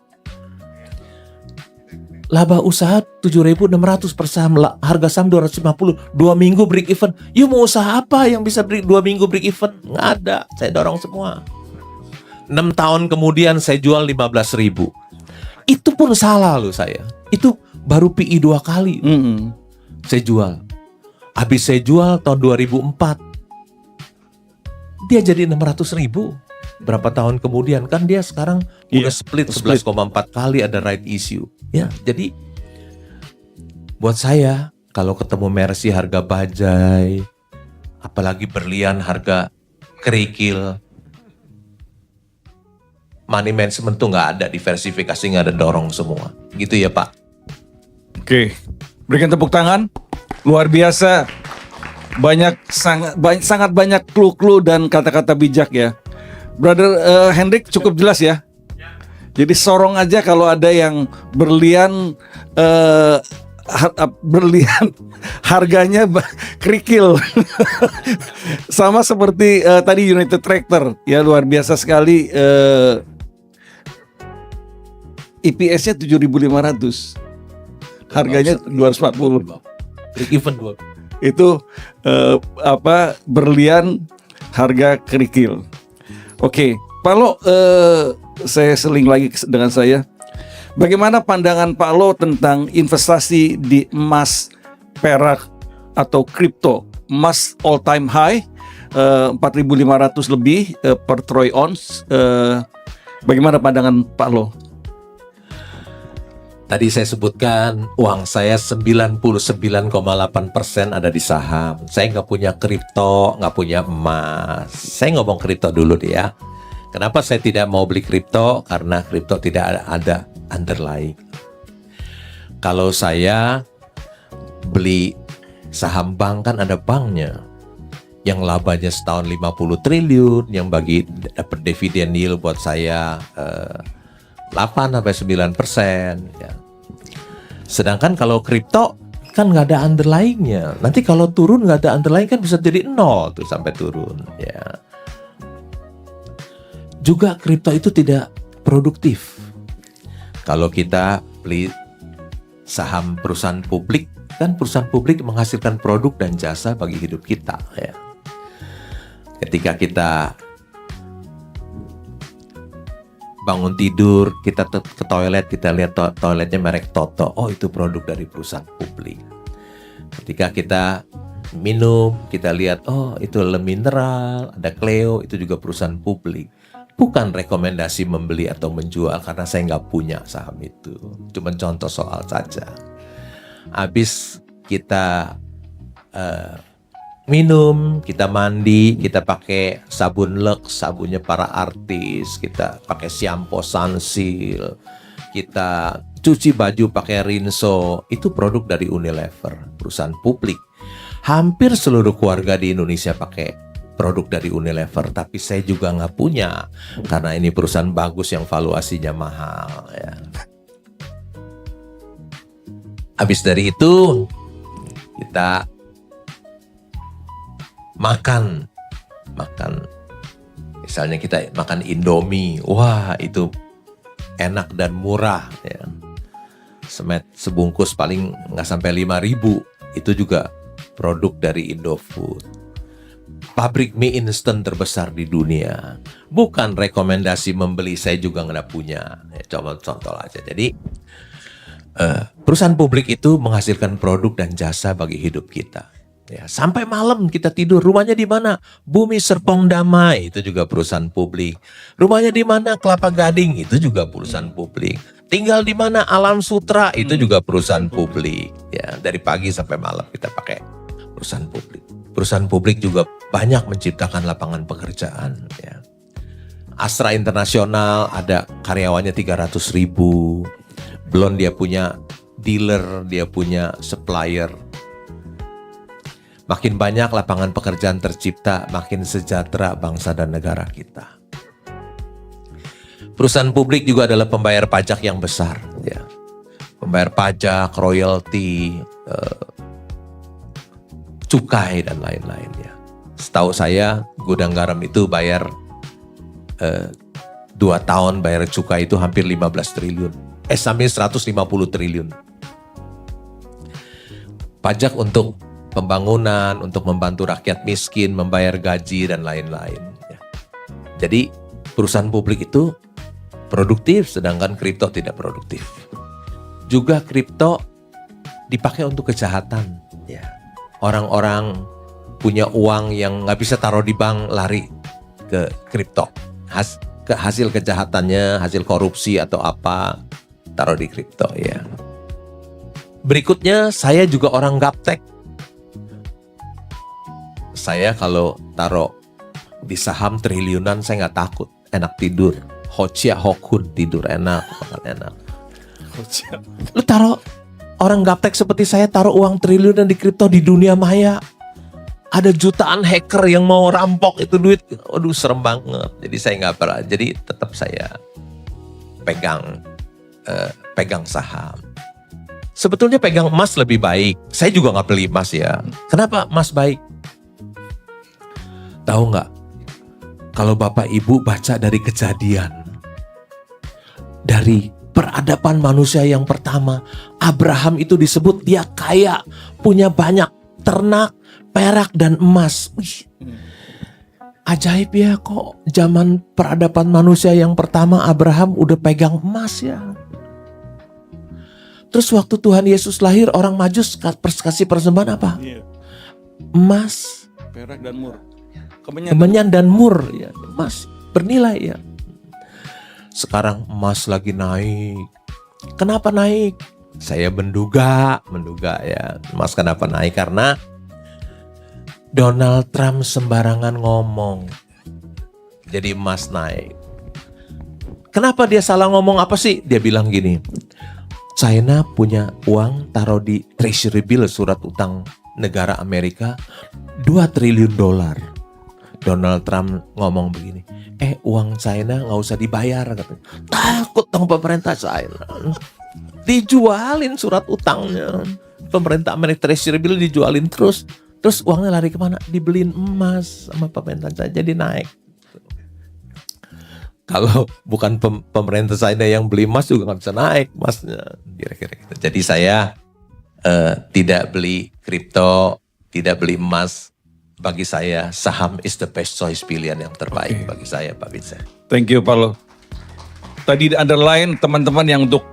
laba usaha 7.600 per saham, harga saham 250, 2 minggu break even. You mau usaha apa yang bisa 2 minggu break even? Nggak ada, saya dorong semua. 6 tahun kemudian saya jual 15.000. Itu pun salah loh saya. Itu baru PI 2 kali. Saya jual. Habis saya jual tahun 2004. Dia jadi 600.000. Berapa tahun kemudian kan dia sekarang udah split 11,4 kali ada right issue. Ya, jadi buat saya kalau ketemu Mercy harga bajai, apalagi berlian harga kerikil, money management tuh nggak ada, diversifikasi nggak ada, dorong semua. Gitu ya Pak. Oke, berikan tepuk tangan. Luar biasa. Sangat banyak clue-clue dan kata-kata bijak ya. Brother Hendrik cukup jelas ya. Jadi sorong aja kalau ada yang berlian berlian harganya kerikil. Sama seperti tadi United Tractor ya, luar biasa sekali. EPS-nya 7.500. Harganya 240. Break even 2. Itu berlian harga kerikil. Oke, Pak Lo, saya seling lagi dengan saya. Bagaimana pandangan Pak Lo tentang investasi di emas, perak atau kripto? Emas all time high 4.500 lebih per troy ounce. Bagaimana pandangan Pak Lo? Tadi saya sebutkan uang saya 99,8% ada di saham. Saya nggak punya kripto, nggak punya emas. Saya ngomong kripto dulu deh ya. Kenapa saya tidak mau beli kripto? Karena kripto tidak ada underlying. Kalau saya beli saham bank kan ada banknya. Yang labanya setahun 50 triliun, yang bagi dapat dividen yield buat saya 8-9%. Ya. Sedangkan kalau kripto kan nggak ada underlyingnya. Nanti kalau turun nggak ada underlying kan bisa jadi 0 tuh sampai turun. Ya. Juga kripto itu tidak produktif. Kalau kita beli saham perusahaan publik, kan perusahaan publik menghasilkan produk dan jasa bagi hidup kita. Ya. Ketika kita bangun tidur, kita ke toilet, kita lihat toiletnya merek Toto. Oh, itu produk dari perusahaan publik. Ketika kita minum, kita lihat, oh itu Le Mineral, ada Cleo, itu juga perusahaan publik. Bukan rekomendasi membeli atau menjual karena saya nggak punya saham itu. Cuma contoh soal saja. Habis kita minum, kita mandi, kita pakai sabun Lux, sabunnya para artis, kita pakai shampoo Sunsil, kita cuci baju pakai Rinso, itu produk dari Unilever, perusahaan publik. Hampir seluruh keluarga di Indonesia pakai produk dari Unilever, tapi saya juga nggak punya karena ini perusahaan bagus yang valuasinya mahal. Ya. Habis dari itu kita makan, misalnya kita makan Indomie, wah itu enak dan murah ya. Sebungkus paling nggak sampai 5.000, itu juga produk dari Indofood. Pabrik mie instan terbesar di dunia. Bukan rekomendasi membeli, saya juga nggak punya. Ya, coba contoh aja. Jadi perusahaan publik itu menghasilkan produk dan jasa bagi hidup kita. Ya, sampai malam kita tidur, rumahnya di mana? Bumi Serpong Damai, itu juga perusahaan publik. Rumahnya di mana? Kelapa Gading, itu juga perusahaan publik. Tinggal di mana? Alam Sutra, itu juga perusahaan publik. Ya, dari pagi sampai malam kita pakai perusahaan publik. Perusahaan publik juga banyak menciptakan lapangan pekerjaan. Ya. Astra Internasional ada karyawannya 300.000. Belum dia punya dealer, dia punya supplier. Makin banyak lapangan pekerjaan tercipta, makin sejahtera bangsa dan negara kita. Perusahaan publik juga adalah pembayar pajak yang besar. Ya. Pembayar pajak, royalti, cukai, dan lain-lain. Ya. Setahu saya, Gudang Garam itu bayar 2 tahun bayar cukai itu hampir 15 triliun sampai 150 triliun. Pajak untuk pembangunan, untuk membantu rakyat miskin, membayar gaji dan lain-lain. Jadi perusahaan publik itu produktif, sedangkan kripto tidak produktif. Juga kripto dipakai untuk kejahatan. Ya. Orang-orang punya uang yang nggak bisa taruh di bank, lari ke kripto. Hasil kejahatannya, hasil korupsi atau apa, taruh di kripto. Ya. Berikutnya, saya juga orang gaptek. Saya kalau taruh di saham triliunan saya nggak takut, enak tidur. Hocia hokun, tidur enak, makan enak. Lu taruh, orang gaptek seperti saya taruh uang triliunan di kripto di dunia maya. Ada jutaan hacker yang mau rampok itu duit. Aduh serem banget. Jadi saya nggak pernah. Jadi tetap saya pegang saham. Sebetulnya pegang emas lebih baik. Saya juga nggak beli emas ya. Kenapa emas baik? Tahu nggak? Kalau Bapak Ibu baca dari Kejadian, dari peradaban manusia yang pertama, Abraham itu disebut dia kaya, punya banyak ternak, perak dan emas. Wih, ajaib ya, kok zaman peradaban manusia yang pertama Abraham udah pegang emas ya. Terus waktu Tuhan Yesus lahir, orang Majus kasih persembahan apa? Emas, perak dan mur. kemenyan dan mur, ya, emas bernilai ya. Sekarang emas lagi naik. Kenapa naik? Saya menduga ya, emas kenapa naik? Karena Donald Trump sembarangan ngomong, jadi emas naik. Kenapa dia salah ngomong apa sih? Dia bilang gini, China punya uang taruh di treasury bill, surat utang negara Amerika, 2 triliun dolar. Donald Trump ngomong begini, uang China nggak usah dibayar, katanya. Takut dong pemerintah China. Dijualin surat utangnya. Pemerintah Amerika treasury bill dijualin terus uangnya lari kemana? Dibeliin emas sama pemerintah China, jadi naik. Kalau bukan pemerintah China yang beli emas juga nggak bisa naik emasnya. Kira-kira gitu. Jadi saya tidak beli kripto, tidak beli emas. Bagi saya saham is the best choice, pilihan yang terbaik bagi saya, Pak Vincent. Thank you, Paulo. Tadi di underline teman-teman yang untuk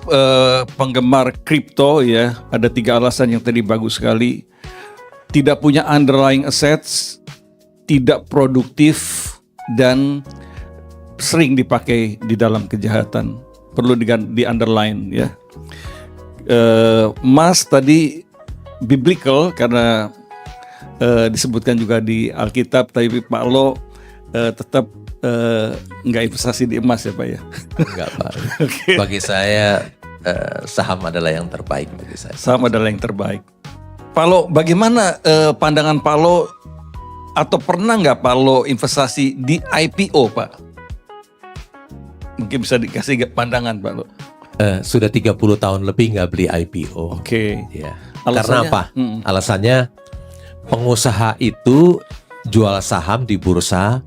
penggemar kripto ya, ada 3 alasan yang tadi bagus sekali. Tidak punya underlying assets, tidak produktif, dan sering dipakai di dalam kejahatan. Perlu di underline ya. Emas tadi biblical karena disebutkan juga di Alkitab, tapi Pak Lo tetap nggak investasi di emas ya Pak ya? Enggak Pak. Okay. Bagi saya saham adalah yang terbaik bagi saya. Saham adalah yang terbaik. Pak Lo, bagaimana pandangan Pak Lo, atau pernah nggak Pak Lo investasi di IPO Pak? Mungkin bisa dikasih pandangan Pak Lo. Sudah 30 tahun lebih nggak beli IPO. Oke. Ya. Alasannya? Karena apa? Alasannya pengusaha itu jual saham di bursa,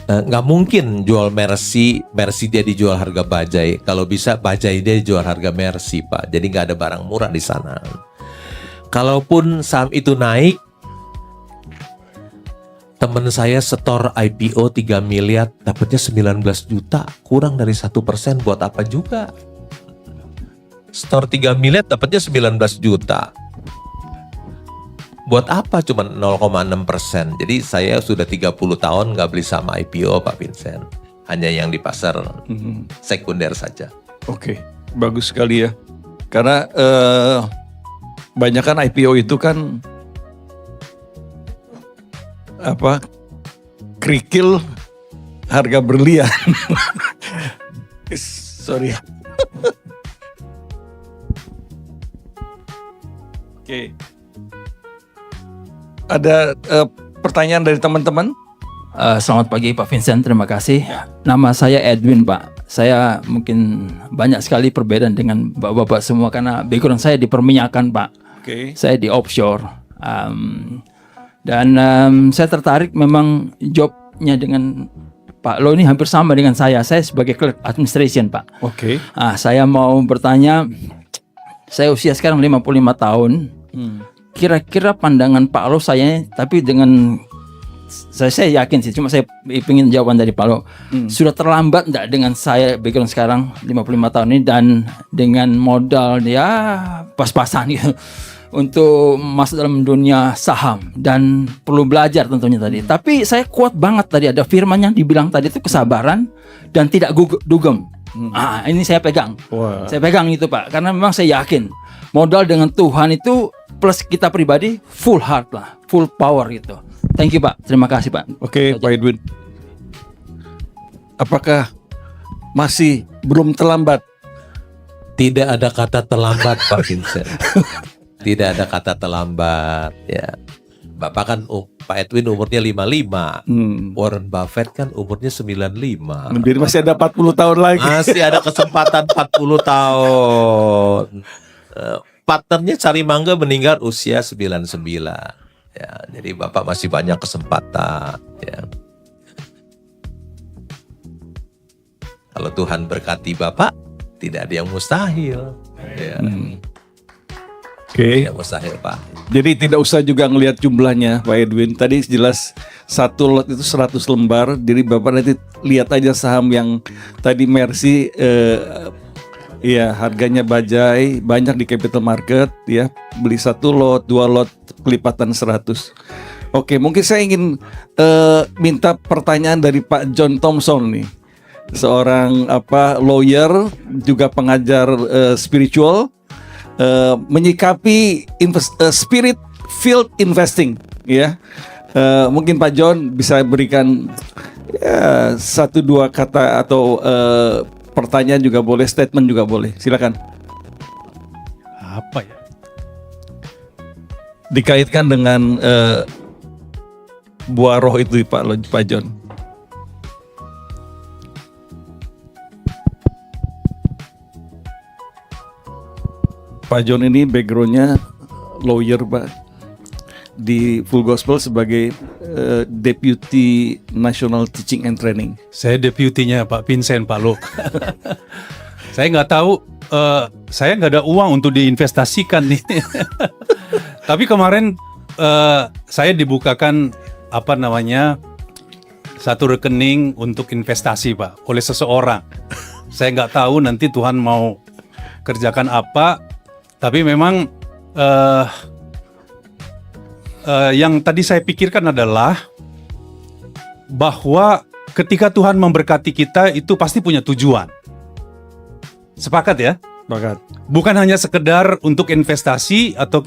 nggak mungkin jual Mercy dia dijual harga bajai. Kalau bisa bajai dia dijual harga Mercy Pak. Jadi nggak ada barang murah di sana. Kalaupun saham itu naik, teman saya setor IPO 3 miliar, dapatnya 19 juta, kurang dari 1%, buat apa juga? Setor 3 miliar dapatnya 19 juta. Buat apa? Cuma 0,6%. Jadi saya sudah 30 tahun nggak beli saham IPO Pak Vincent. Hanya yang di pasar sekunder saja. Oke, bagus sekali ya. Karena banyak kan IPO itu kan apa, kerikil harga berlian. Sorry. Oke. Ada pertanyaan dari teman-teman? Selamat pagi Pak Vincent, terima kasih. Nama saya Edwin Pak. Saya mungkin banyak sekali perbedaan dengan bapak-bapak semua karena background saya di perminyakan Pak. Oke. Saya di offshore. Dan saya tertarik memang jobnya dengan Pak Lo ini hampir sama dengan saya. Saya sebagai clerk administration, Pak. Oke. Saya mau bertanya, saya usia sekarang 55 tahun. Kira-kira pandangan Pak Lo saya, tapi dengan saya yakin sih, cuma saya ingin jawaban dari Pak Lo. Sudah terlambat enggak dengan saya background sekarang 55 tahun ini dan dengan modal ya pas-pasan gitu untuk masuk dalam dunia saham dan perlu belajar tentunya tadi. Tapi saya kuat banget tadi ada firman yang dibilang tadi itu kesabaran dan tidak dugem. Ini saya pegang. Wah. Saya pegang itu Pak, karena memang saya yakin modal dengan Tuhan itu plus kita pribadi full heart lah, full power gitu. Thank you Pak, terima kasih Pak. Oke, Pak Edwin. Apakah masih belum terlambat? Tidak ada kata terlambat, Pak Vincent. Tidak ada kata terlambat, ya. Bapak kan Pak Edwin umurnya 55. Warren Buffett kan umurnya 95. Jadi masih ada 40 tahun lagi. Masih ada kesempatan 40 tahun. Partnernya Cari Mangga meninggal usia 99. Ya, jadi Bapak masih banyak kesempatan, ya. Kalau Tuhan berkati Bapak, tidak ada yang mustahil. Ya. Oke. Tidak mustahil, Pak. Jadi tidak usah juga ngelihat jumlahnya, Pak Edwin. Tadi jelas satu lot itu 100 lembar. Jadi Bapak nanti lihat aja saham yang tadi Mercy, ya harganya bajai, banyak di capital market, ya. Beli 1 lot, 2 lot, kelipatan 100. Oke, mungkin saya ingin minta pertanyaan dari Pak John Thompson nih. Seorang lawyer, juga pengajar spiritual. Menyikapi spirit field investing, ya. Mungkin Pak John bisa berikan 1-2 kata atau pertanyaan juga boleh, statement juga boleh. Silakan. Apa ya? Dikaitkan dengan buah roh itu, Pak John. Pak John ini backgroundnya lawyer, Pak, di Full Gospel sebagai Deputy National Teaching and Training. Saya deputinya Pak Vincent, Pak Lo. Saya nggak tahu, saya nggak ada uang untuk diinvestasikan nih. Tapi kemarin saya dibukakan satu rekening untuk investasi, Pak, oleh seseorang. Saya nggak tahu nanti Tuhan mau kerjakan apa. Tapi memang yang tadi saya pikirkan adalah bahwa ketika Tuhan memberkati kita itu pasti punya tujuan. Sepakat ya? Sepakat. Bukan hanya sekedar untuk investasi atau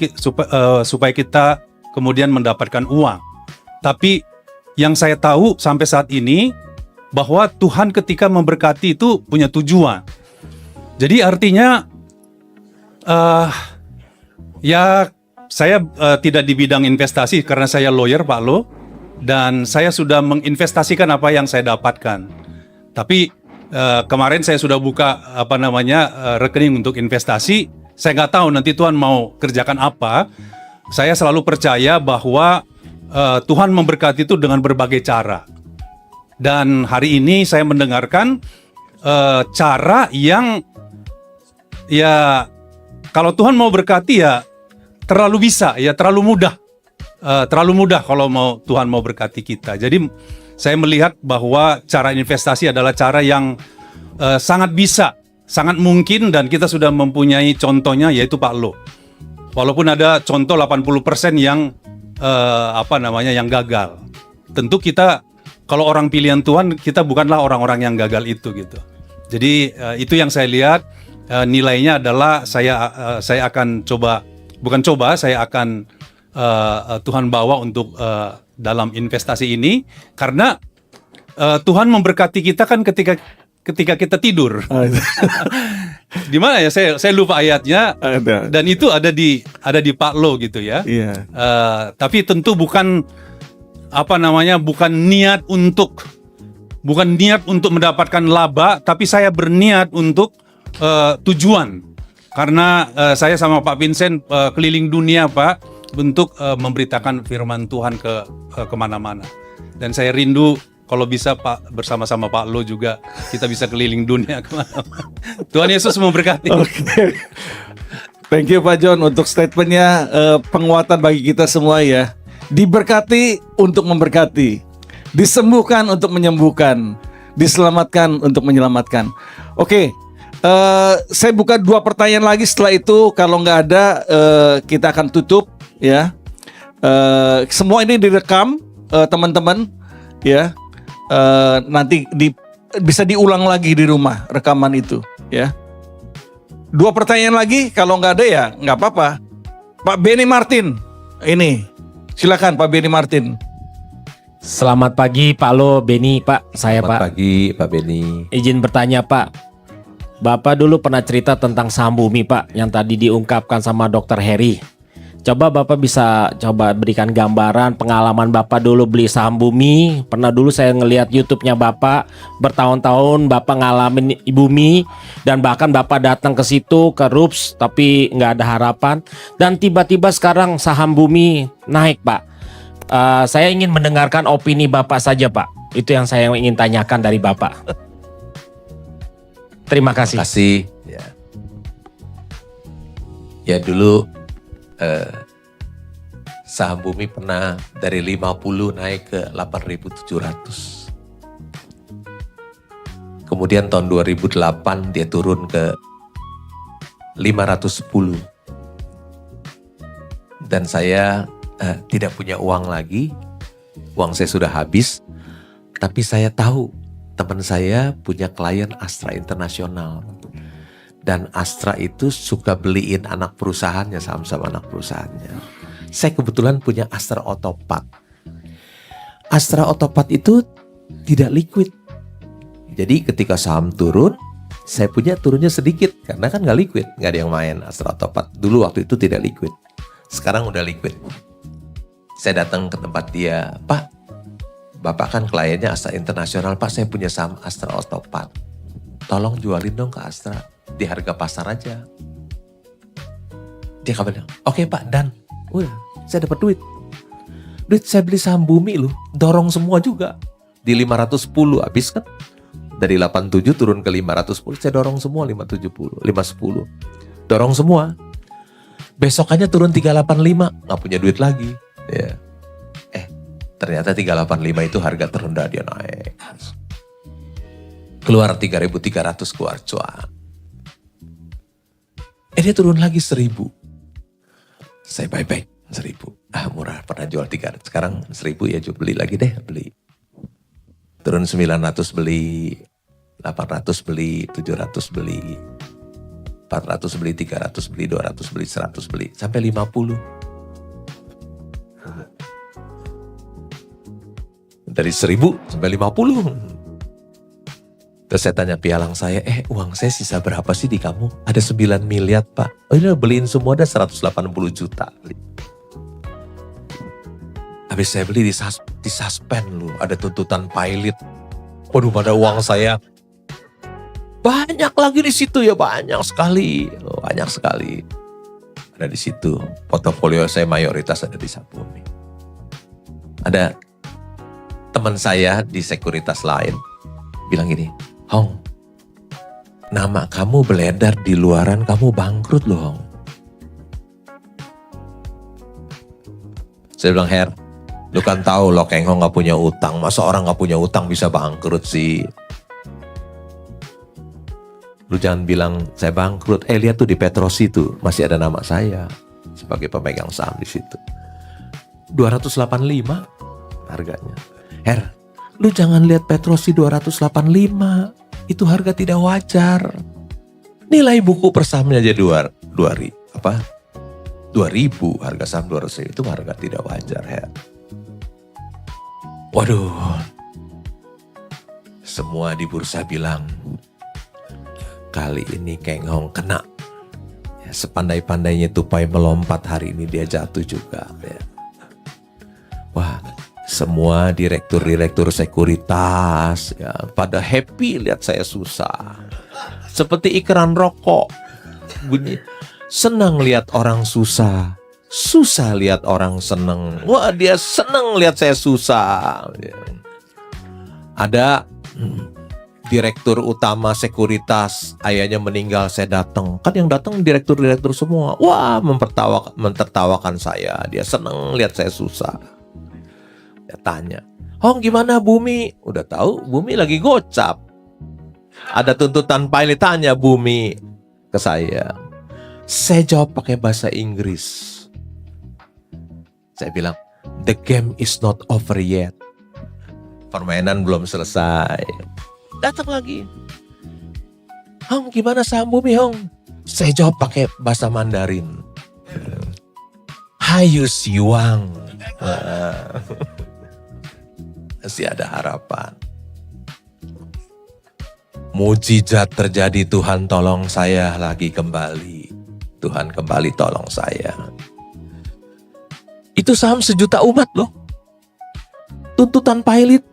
supaya kita kemudian mendapatkan uang. Tapi yang saya tahu sampai saat ini bahwa Tuhan ketika memberkati itu punya tujuan. Jadi artinya saya tidak di bidang investasi karena saya lawyer, Pak Lo, dan saya sudah menginvestasikan apa yang saya dapatkan. Tapi kemarin saya sudah buka rekening untuk investasi. Saya nggak tahu nanti Tuhan mau kerjakan apa. Saya selalu percaya bahwa Tuhan memberkati itu dengan berbagai cara. Dan hari ini saya mendengarkan cara yang kalau Tuhan mau berkati ya terlalu bisa, ya terlalu mudah. Terlalu mudah kalau Tuhan mau berkati kita. Jadi saya melihat bahwa cara investasi adalah cara yang sangat bisa, sangat mungkin, dan kita sudah mempunyai contohnya, yaitu Pak Lo. Walaupun ada contoh 80% yang yang gagal. Tentu kita kalau orang pilihan Tuhan, kita bukanlah orang-orang yang gagal itu gitu. Jadi itu yang saya lihat. Nilainya adalah saya akan saya akan Tuhan bawa untuk dalam investasi ini, karena Tuhan memberkati kita kan ketika kita tidur. Di mana ya, saya lupa ayatnya. Ada. Dan itu ada di Pak Lo gitu ya. Iya. Tapi tentu bukan niat untuk mendapatkan laba, tapi saya berniat untuk tujuan. Karena saya sama Pak Vincent keliling dunia, Pak, untuk memberitakan firman Tuhan ke kemana-mana. Dan saya rindu kalau bisa Pak bersama-sama Pak Lo juga kita bisa keliling dunia kemana. Tuhan Yesus memberkati. Oke. Thank you Pak John untuk statementnya, penguatan bagi kita semua ya. Diberkati untuk memberkati, disembuhkan untuk menyembuhkan, diselamatkan untuk menyelamatkan. Oke, saya buka 2 pertanyaan lagi. Setelah itu kalau nggak ada, kita akan tutup ya. Semua ini direkam teman-teman ya. Nanti bisa diulang lagi di rumah rekaman itu ya. 2 pertanyaan lagi, kalau nggak ada ya nggak apa-apa. Pak Benny Martin, ini silakan Pak Benny Martin. Selamat pagi Pak Lo, Benny Pak, saya Selamat Pak. pagi Pak Benny. Izin bertanya Pak, Bapak dulu pernah cerita tentang saham bumi Pak, yang tadi diungkapkan sama Dr. Harry. Coba Bapak bisa berikan gambaran pengalaman Bapak dulu beli saham bumi. Pernah dulu saya ngelihat YouTube-nya Bapak, bertahun-tahun Bapak ngalamin bumi, dan bahkan Bapak datang ke situ ke RUPS tapi nggak ada harapan, dan tiba-tiba sekarang saham bumi naik Pak. Saya ingin mendengarkan opini Bapak saja Pak. Itu yang saya ingin tanyakan dari Bapak. Terima kasih. Terima kasih. Ya dulu saham bumi pernah dari 50 naik ke 8.700. Kemudian tahun 2008 dia turun ke 510. Dan saya tidak punya uang lagi. Uang saya sudah habis. Tapi saya tahu teman saya punya klien Astra Internasional. Dan Astra itu suka beliin anak perusahaannya, saham-saham anak perusahaannya. Saya kebetulan punya Astra Otopat. Astra Otopat itu tidak liquid. Jadi ketika saham turun, saya punya turunnya sedikit. Karena kan gak liquid, gak ada yang main Astra Otopat. Dulu waktu itu tidak liquid. Sekarang udah liquid. Saya datang ke tempat dia, Pak, Bapak kan kliennya Astra Internasional, Pak saya punya saham Astra Otopat. Tolong jualin dong ke Astra. Di harga pasar aja. Dia bilang, oke Pak, dan udah saya dapat duit. Duit saya beli saham bumi loh, dorong semua juga. Di 510 habis kan. Dari 87 turun ke 510, saya dorong semua 570, 510. Dorong semua. Besokannya turun 385, nggak punya duit lagi. Ya. Ternyata 385 itu harga terendah, dia naik. Keluar 3.300 keluar cuan. Dia turun lagi 1.000. Saya bye-bye 1.000. Murah, pernah jual 300. Sekarang 1.000 ya beli lagi deh, beli. Turun 900 beli, 800 beli, 700 beli, 400 beli, 300 beli, 200 beli, 100 beli, sampai 50. Dari 1.000 sampai 50. Terus saya tanya pialang saya, uang saya sisa berapa sih di kamu? Ada 9 miliar Pak. Oh ini beliin semua ada 180 juta. Habis saya beli di suspend loh. Ada tuntutan pilot. Waduh pada uang saya. Banyak lagi di situ ya, banyak sekali. Banyak sekali. Ada di situ. Portofolio saya mayoritas ada di saham bumi. Ada teman saya di sekuritas lain bilang gini, Hong, nama kamu beredar di luaran, kamu bangkrut loh Hong. Saya bilang, Her, lu kan tahu loh Keng Hong gak punya utang. Masa orang gak punya utang bisa bangkrut sih? Lu jangan bilang saya bangkrut. Lihat tuh di Petrosi tuh masih ada nama saya sebagai pemegang saham di situ. 285 harganya. Her, lu jangan lihat Petrosi 285. Itu harga tidak wajar. Nilai buku per sahamnya aja 2.000 harga saham 200 itu harga tidak wajar ya. Waduh. Semua di bursa bilang kali ini Keng Hong kena. Ya, sepandai-pandainya tupai melompat hari ini dia jatuh juga ya. Wah, semua direktur sekuritas ya, pada happy lihat saya susah. Seperti iklan rokok. Bunyi, senang lihat orang susah. Susah lihat orang senang. Wah, dia senang lihat saya susah. Ada direktur utama sekuritas, ayahnya meninggal, saya datang. Kan yang datang direktur-direktur semua. Wah, mentertawakan saya. Dia seneng lihat saya susah. Dia tanya, Hong gimana Bumi? Udah tahu Bumi lagi gocap. Ada tuntutan pilot, tanya Bumi ke saya. Saya jawab pakai bahasa Inggris. Saya bilang, the game is not over yet. Permainan belum selesai. Datang lagi. Hong, gimana saham Bumi, Hong? Saya jawab pakai bahasa Mandarin. Hayu siwang. Masih ada harapan. Mujizat terjadi, Tuhan tolong saya lagi kembali. Tuhan kembali tolong saya. Itu saham 1 juta umat loh. Tuntutan pilot.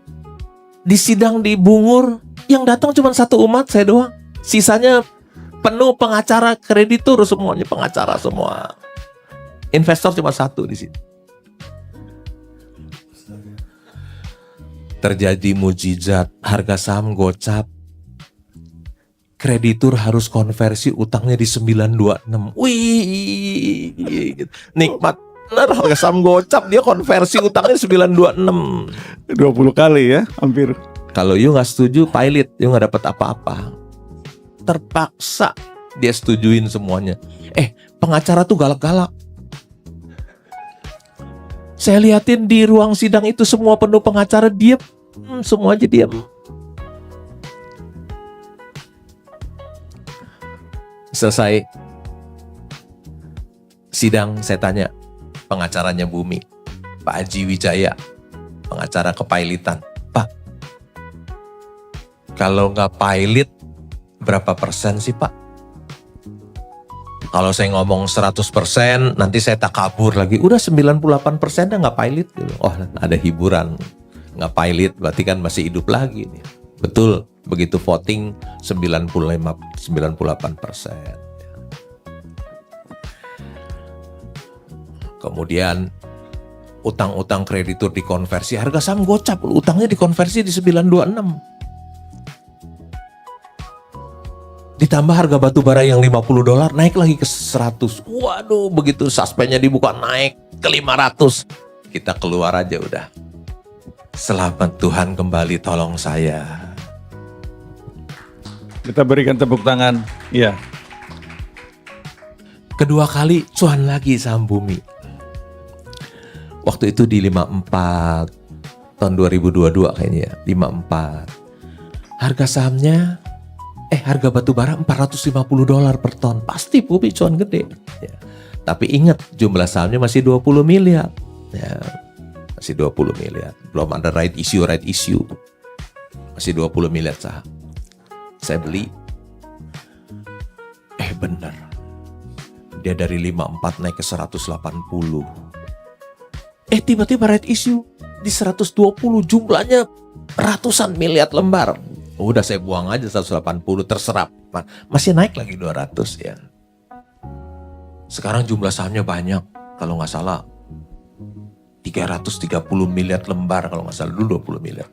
Di sidang di Bungur, yang datang cuma 1 umat, saya doang. Sisanya penuh pengacara, kreditur semuanya, pengacara semua. Investor cuma 1 di situ. Terjadi mujizat, harga saham gocap. Kreditur harus konversi utangnya di 926. Wih, nikmat. Benar, harga saham gocap, dia konversi utangnya 926. 20 kali ya, hampir. Kalau you nggak setuju, pilot, you nggak dapat apa-apa. Terpaksa dia setujuin semuanya. Pengacara tuh galak-galak. Saya liatin di ruang sidang itu semua penuh pengacara, diam. Semua aja diam. Selesai sidang, saya tanya pengacaranya Bumi, Pak Haji Wijaya, pengacara kepailitan. Pak, kalau nggak pilot, berapa persen sih Pak? Kalau saya ngomong 100%, nanti saya tak kabur lagi. Udah 98% dah nggak pilot. Oh, ada hiburan. Nggak pilot, berarti kan masih hidup lagi. Betul, begitu voting 98%. Kemudian utang-utang kreditur dikonversi, harga saham gocap, utangnya dikonversi di 926. Ditambah harga batu bara yang $50 naik lagi ke 100. Waduh, begitu suspendnya dibuka naik ke 500. Kita keluar aja udah. Selamat, Tuhan kembali tolong saya. Kita berikan tepuk tangan. Iya. Kedua kali cuan lagi saham Bumi. Waktu itu di 54 tahun 2022 kayaknya ya, 54. Harga sahamnya harga batu bara $450 per ton. Pasti Bumi cuan gede. Ya. Tapi ingat, jumlah sahamnya masih 20 miliar. Ya, masih 20 miliar. Belum ada right issue. Masih 20 miliar saham. Saya beli. Bener. Dia dari 54 naik ke 180. Tiba-tiba right issue di 120, jumlahnya ratusan miliar lembar. Udah saya buang aja 180, terserap. Masih naik lagi 200 ya. Sekarang jumlah sahamnya banyak. Kalau nggak salah 330 miliar lembar, kalau nggak salah dulu 20 miliar.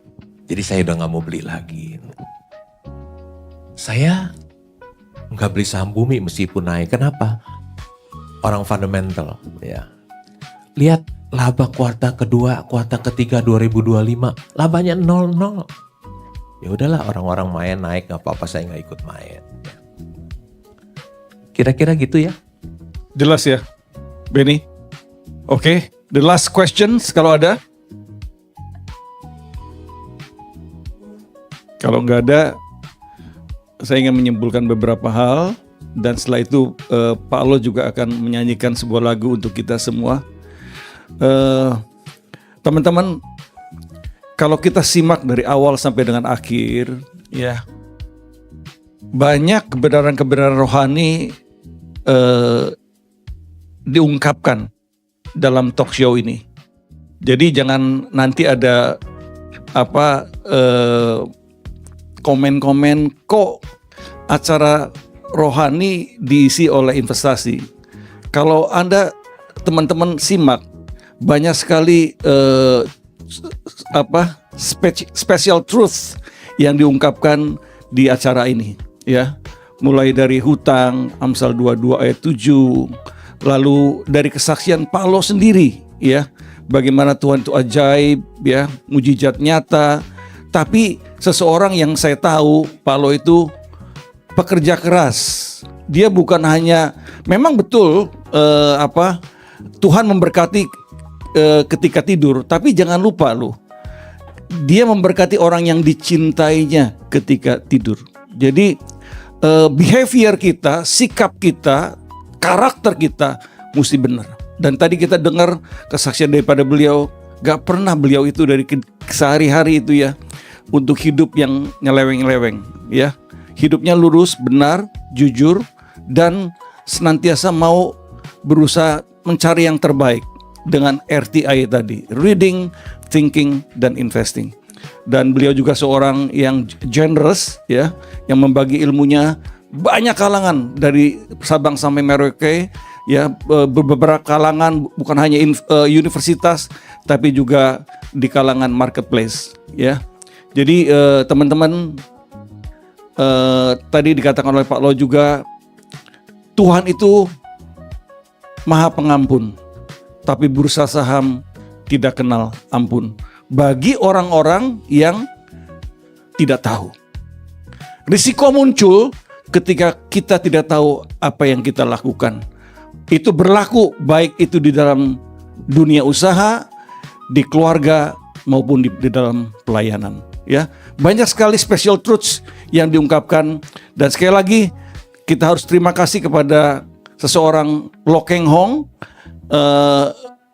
Jadi saya udah nggak mau beli lagi. Saya nggak beli saham Bumi meskipun naik. Kenapa? Orang fundamental ya. Lihat laba kuartal kedua, kuartal ketiga 2025, labanya 0. Ya udahlah, orang-orang main naik, nggak apa-apa, saya nggak ikut main. Kira-kira gitu ya. Jelas ya, Benny? Oke, the last questions kalau ada. Kalau nggak ada, saya ingin menyimpulkan beberapa hal. Dan setelah itu Pak Lo juga akan menyanyikan sebuah lagu untuk kita semua. Teman-teman, kalau kita simak dari awal sampai dengan akhir, ya banyak kebenaran-kebenaran rohani diungkapkan dalam talk show ini. Jadi jangan nanti ada komen-komen kok acara rohani diisi oleh investasi. Kalau Anda teman-teman simak, banyak sekali special truth yang diungkapkan di acara ini, ya. Mulai dari hutang, Amsal 22 ayat 7, lalu dari kesaksian Paulo sendiri, ya, bagaimana Tuhan itu ajaib, ya, mujizat nyata. Tapi seseorang yang saya tahu, Paulo itu pekerja keras. Dia bukan hanya, memang betul Tuhan memberkati ketika tidur, tapi jangan lupa loh, dia memberkati orang yang dicintainya ketika tidur. Jadi behavior kita, sikap kita, karakter kita mesti benar. Dan tadi kita dengar kesaksian daripada beliau, gak pernah beliau itu dari sehari-hari itu ya, untuk hidup yang nyeleweng-nyeleweng, ya. Hidupnya lurus, benar, jujur, dan senantiasa mau berusaha mencari yang terbaik dengan RTI tadi, reading, thinking, dan investing. Dan beliau juga seorang yang generous, ya, yang membagi ilmunya banyak kalangan dari Sabang sampai Merauke, ya, beberapa kalangan, bukan hanya universitas, tapi juga di kalangan marketplace, ya. Jadi teman-teman, tadi dikatakan oleh Pak Lo juga, Tuhan itu Maha Pengampun, tapi bursa saham tidak kenal ampun bagi orang-orang yang tidak tahu. Risiko muncul ketika kita tidak tahu apa yang kita lakukan. Itu berlaku baik itu di dalam dunia usaha, di keluarga, maupun di dalam pelayanan. Ya, banyak sekali special truths yang diungkapkan, dan sekali lagi kita harus terima kasih kepada seseorang Lo Keng Hong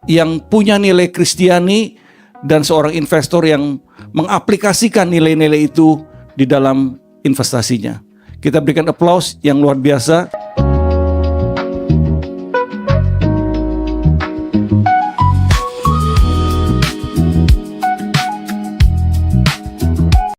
yang punya nilai Kristiani dan seorang investor yang mengaplikasikan nilai-nilai itu di dalam investasinya. Kita berikan applause yang luar biasa.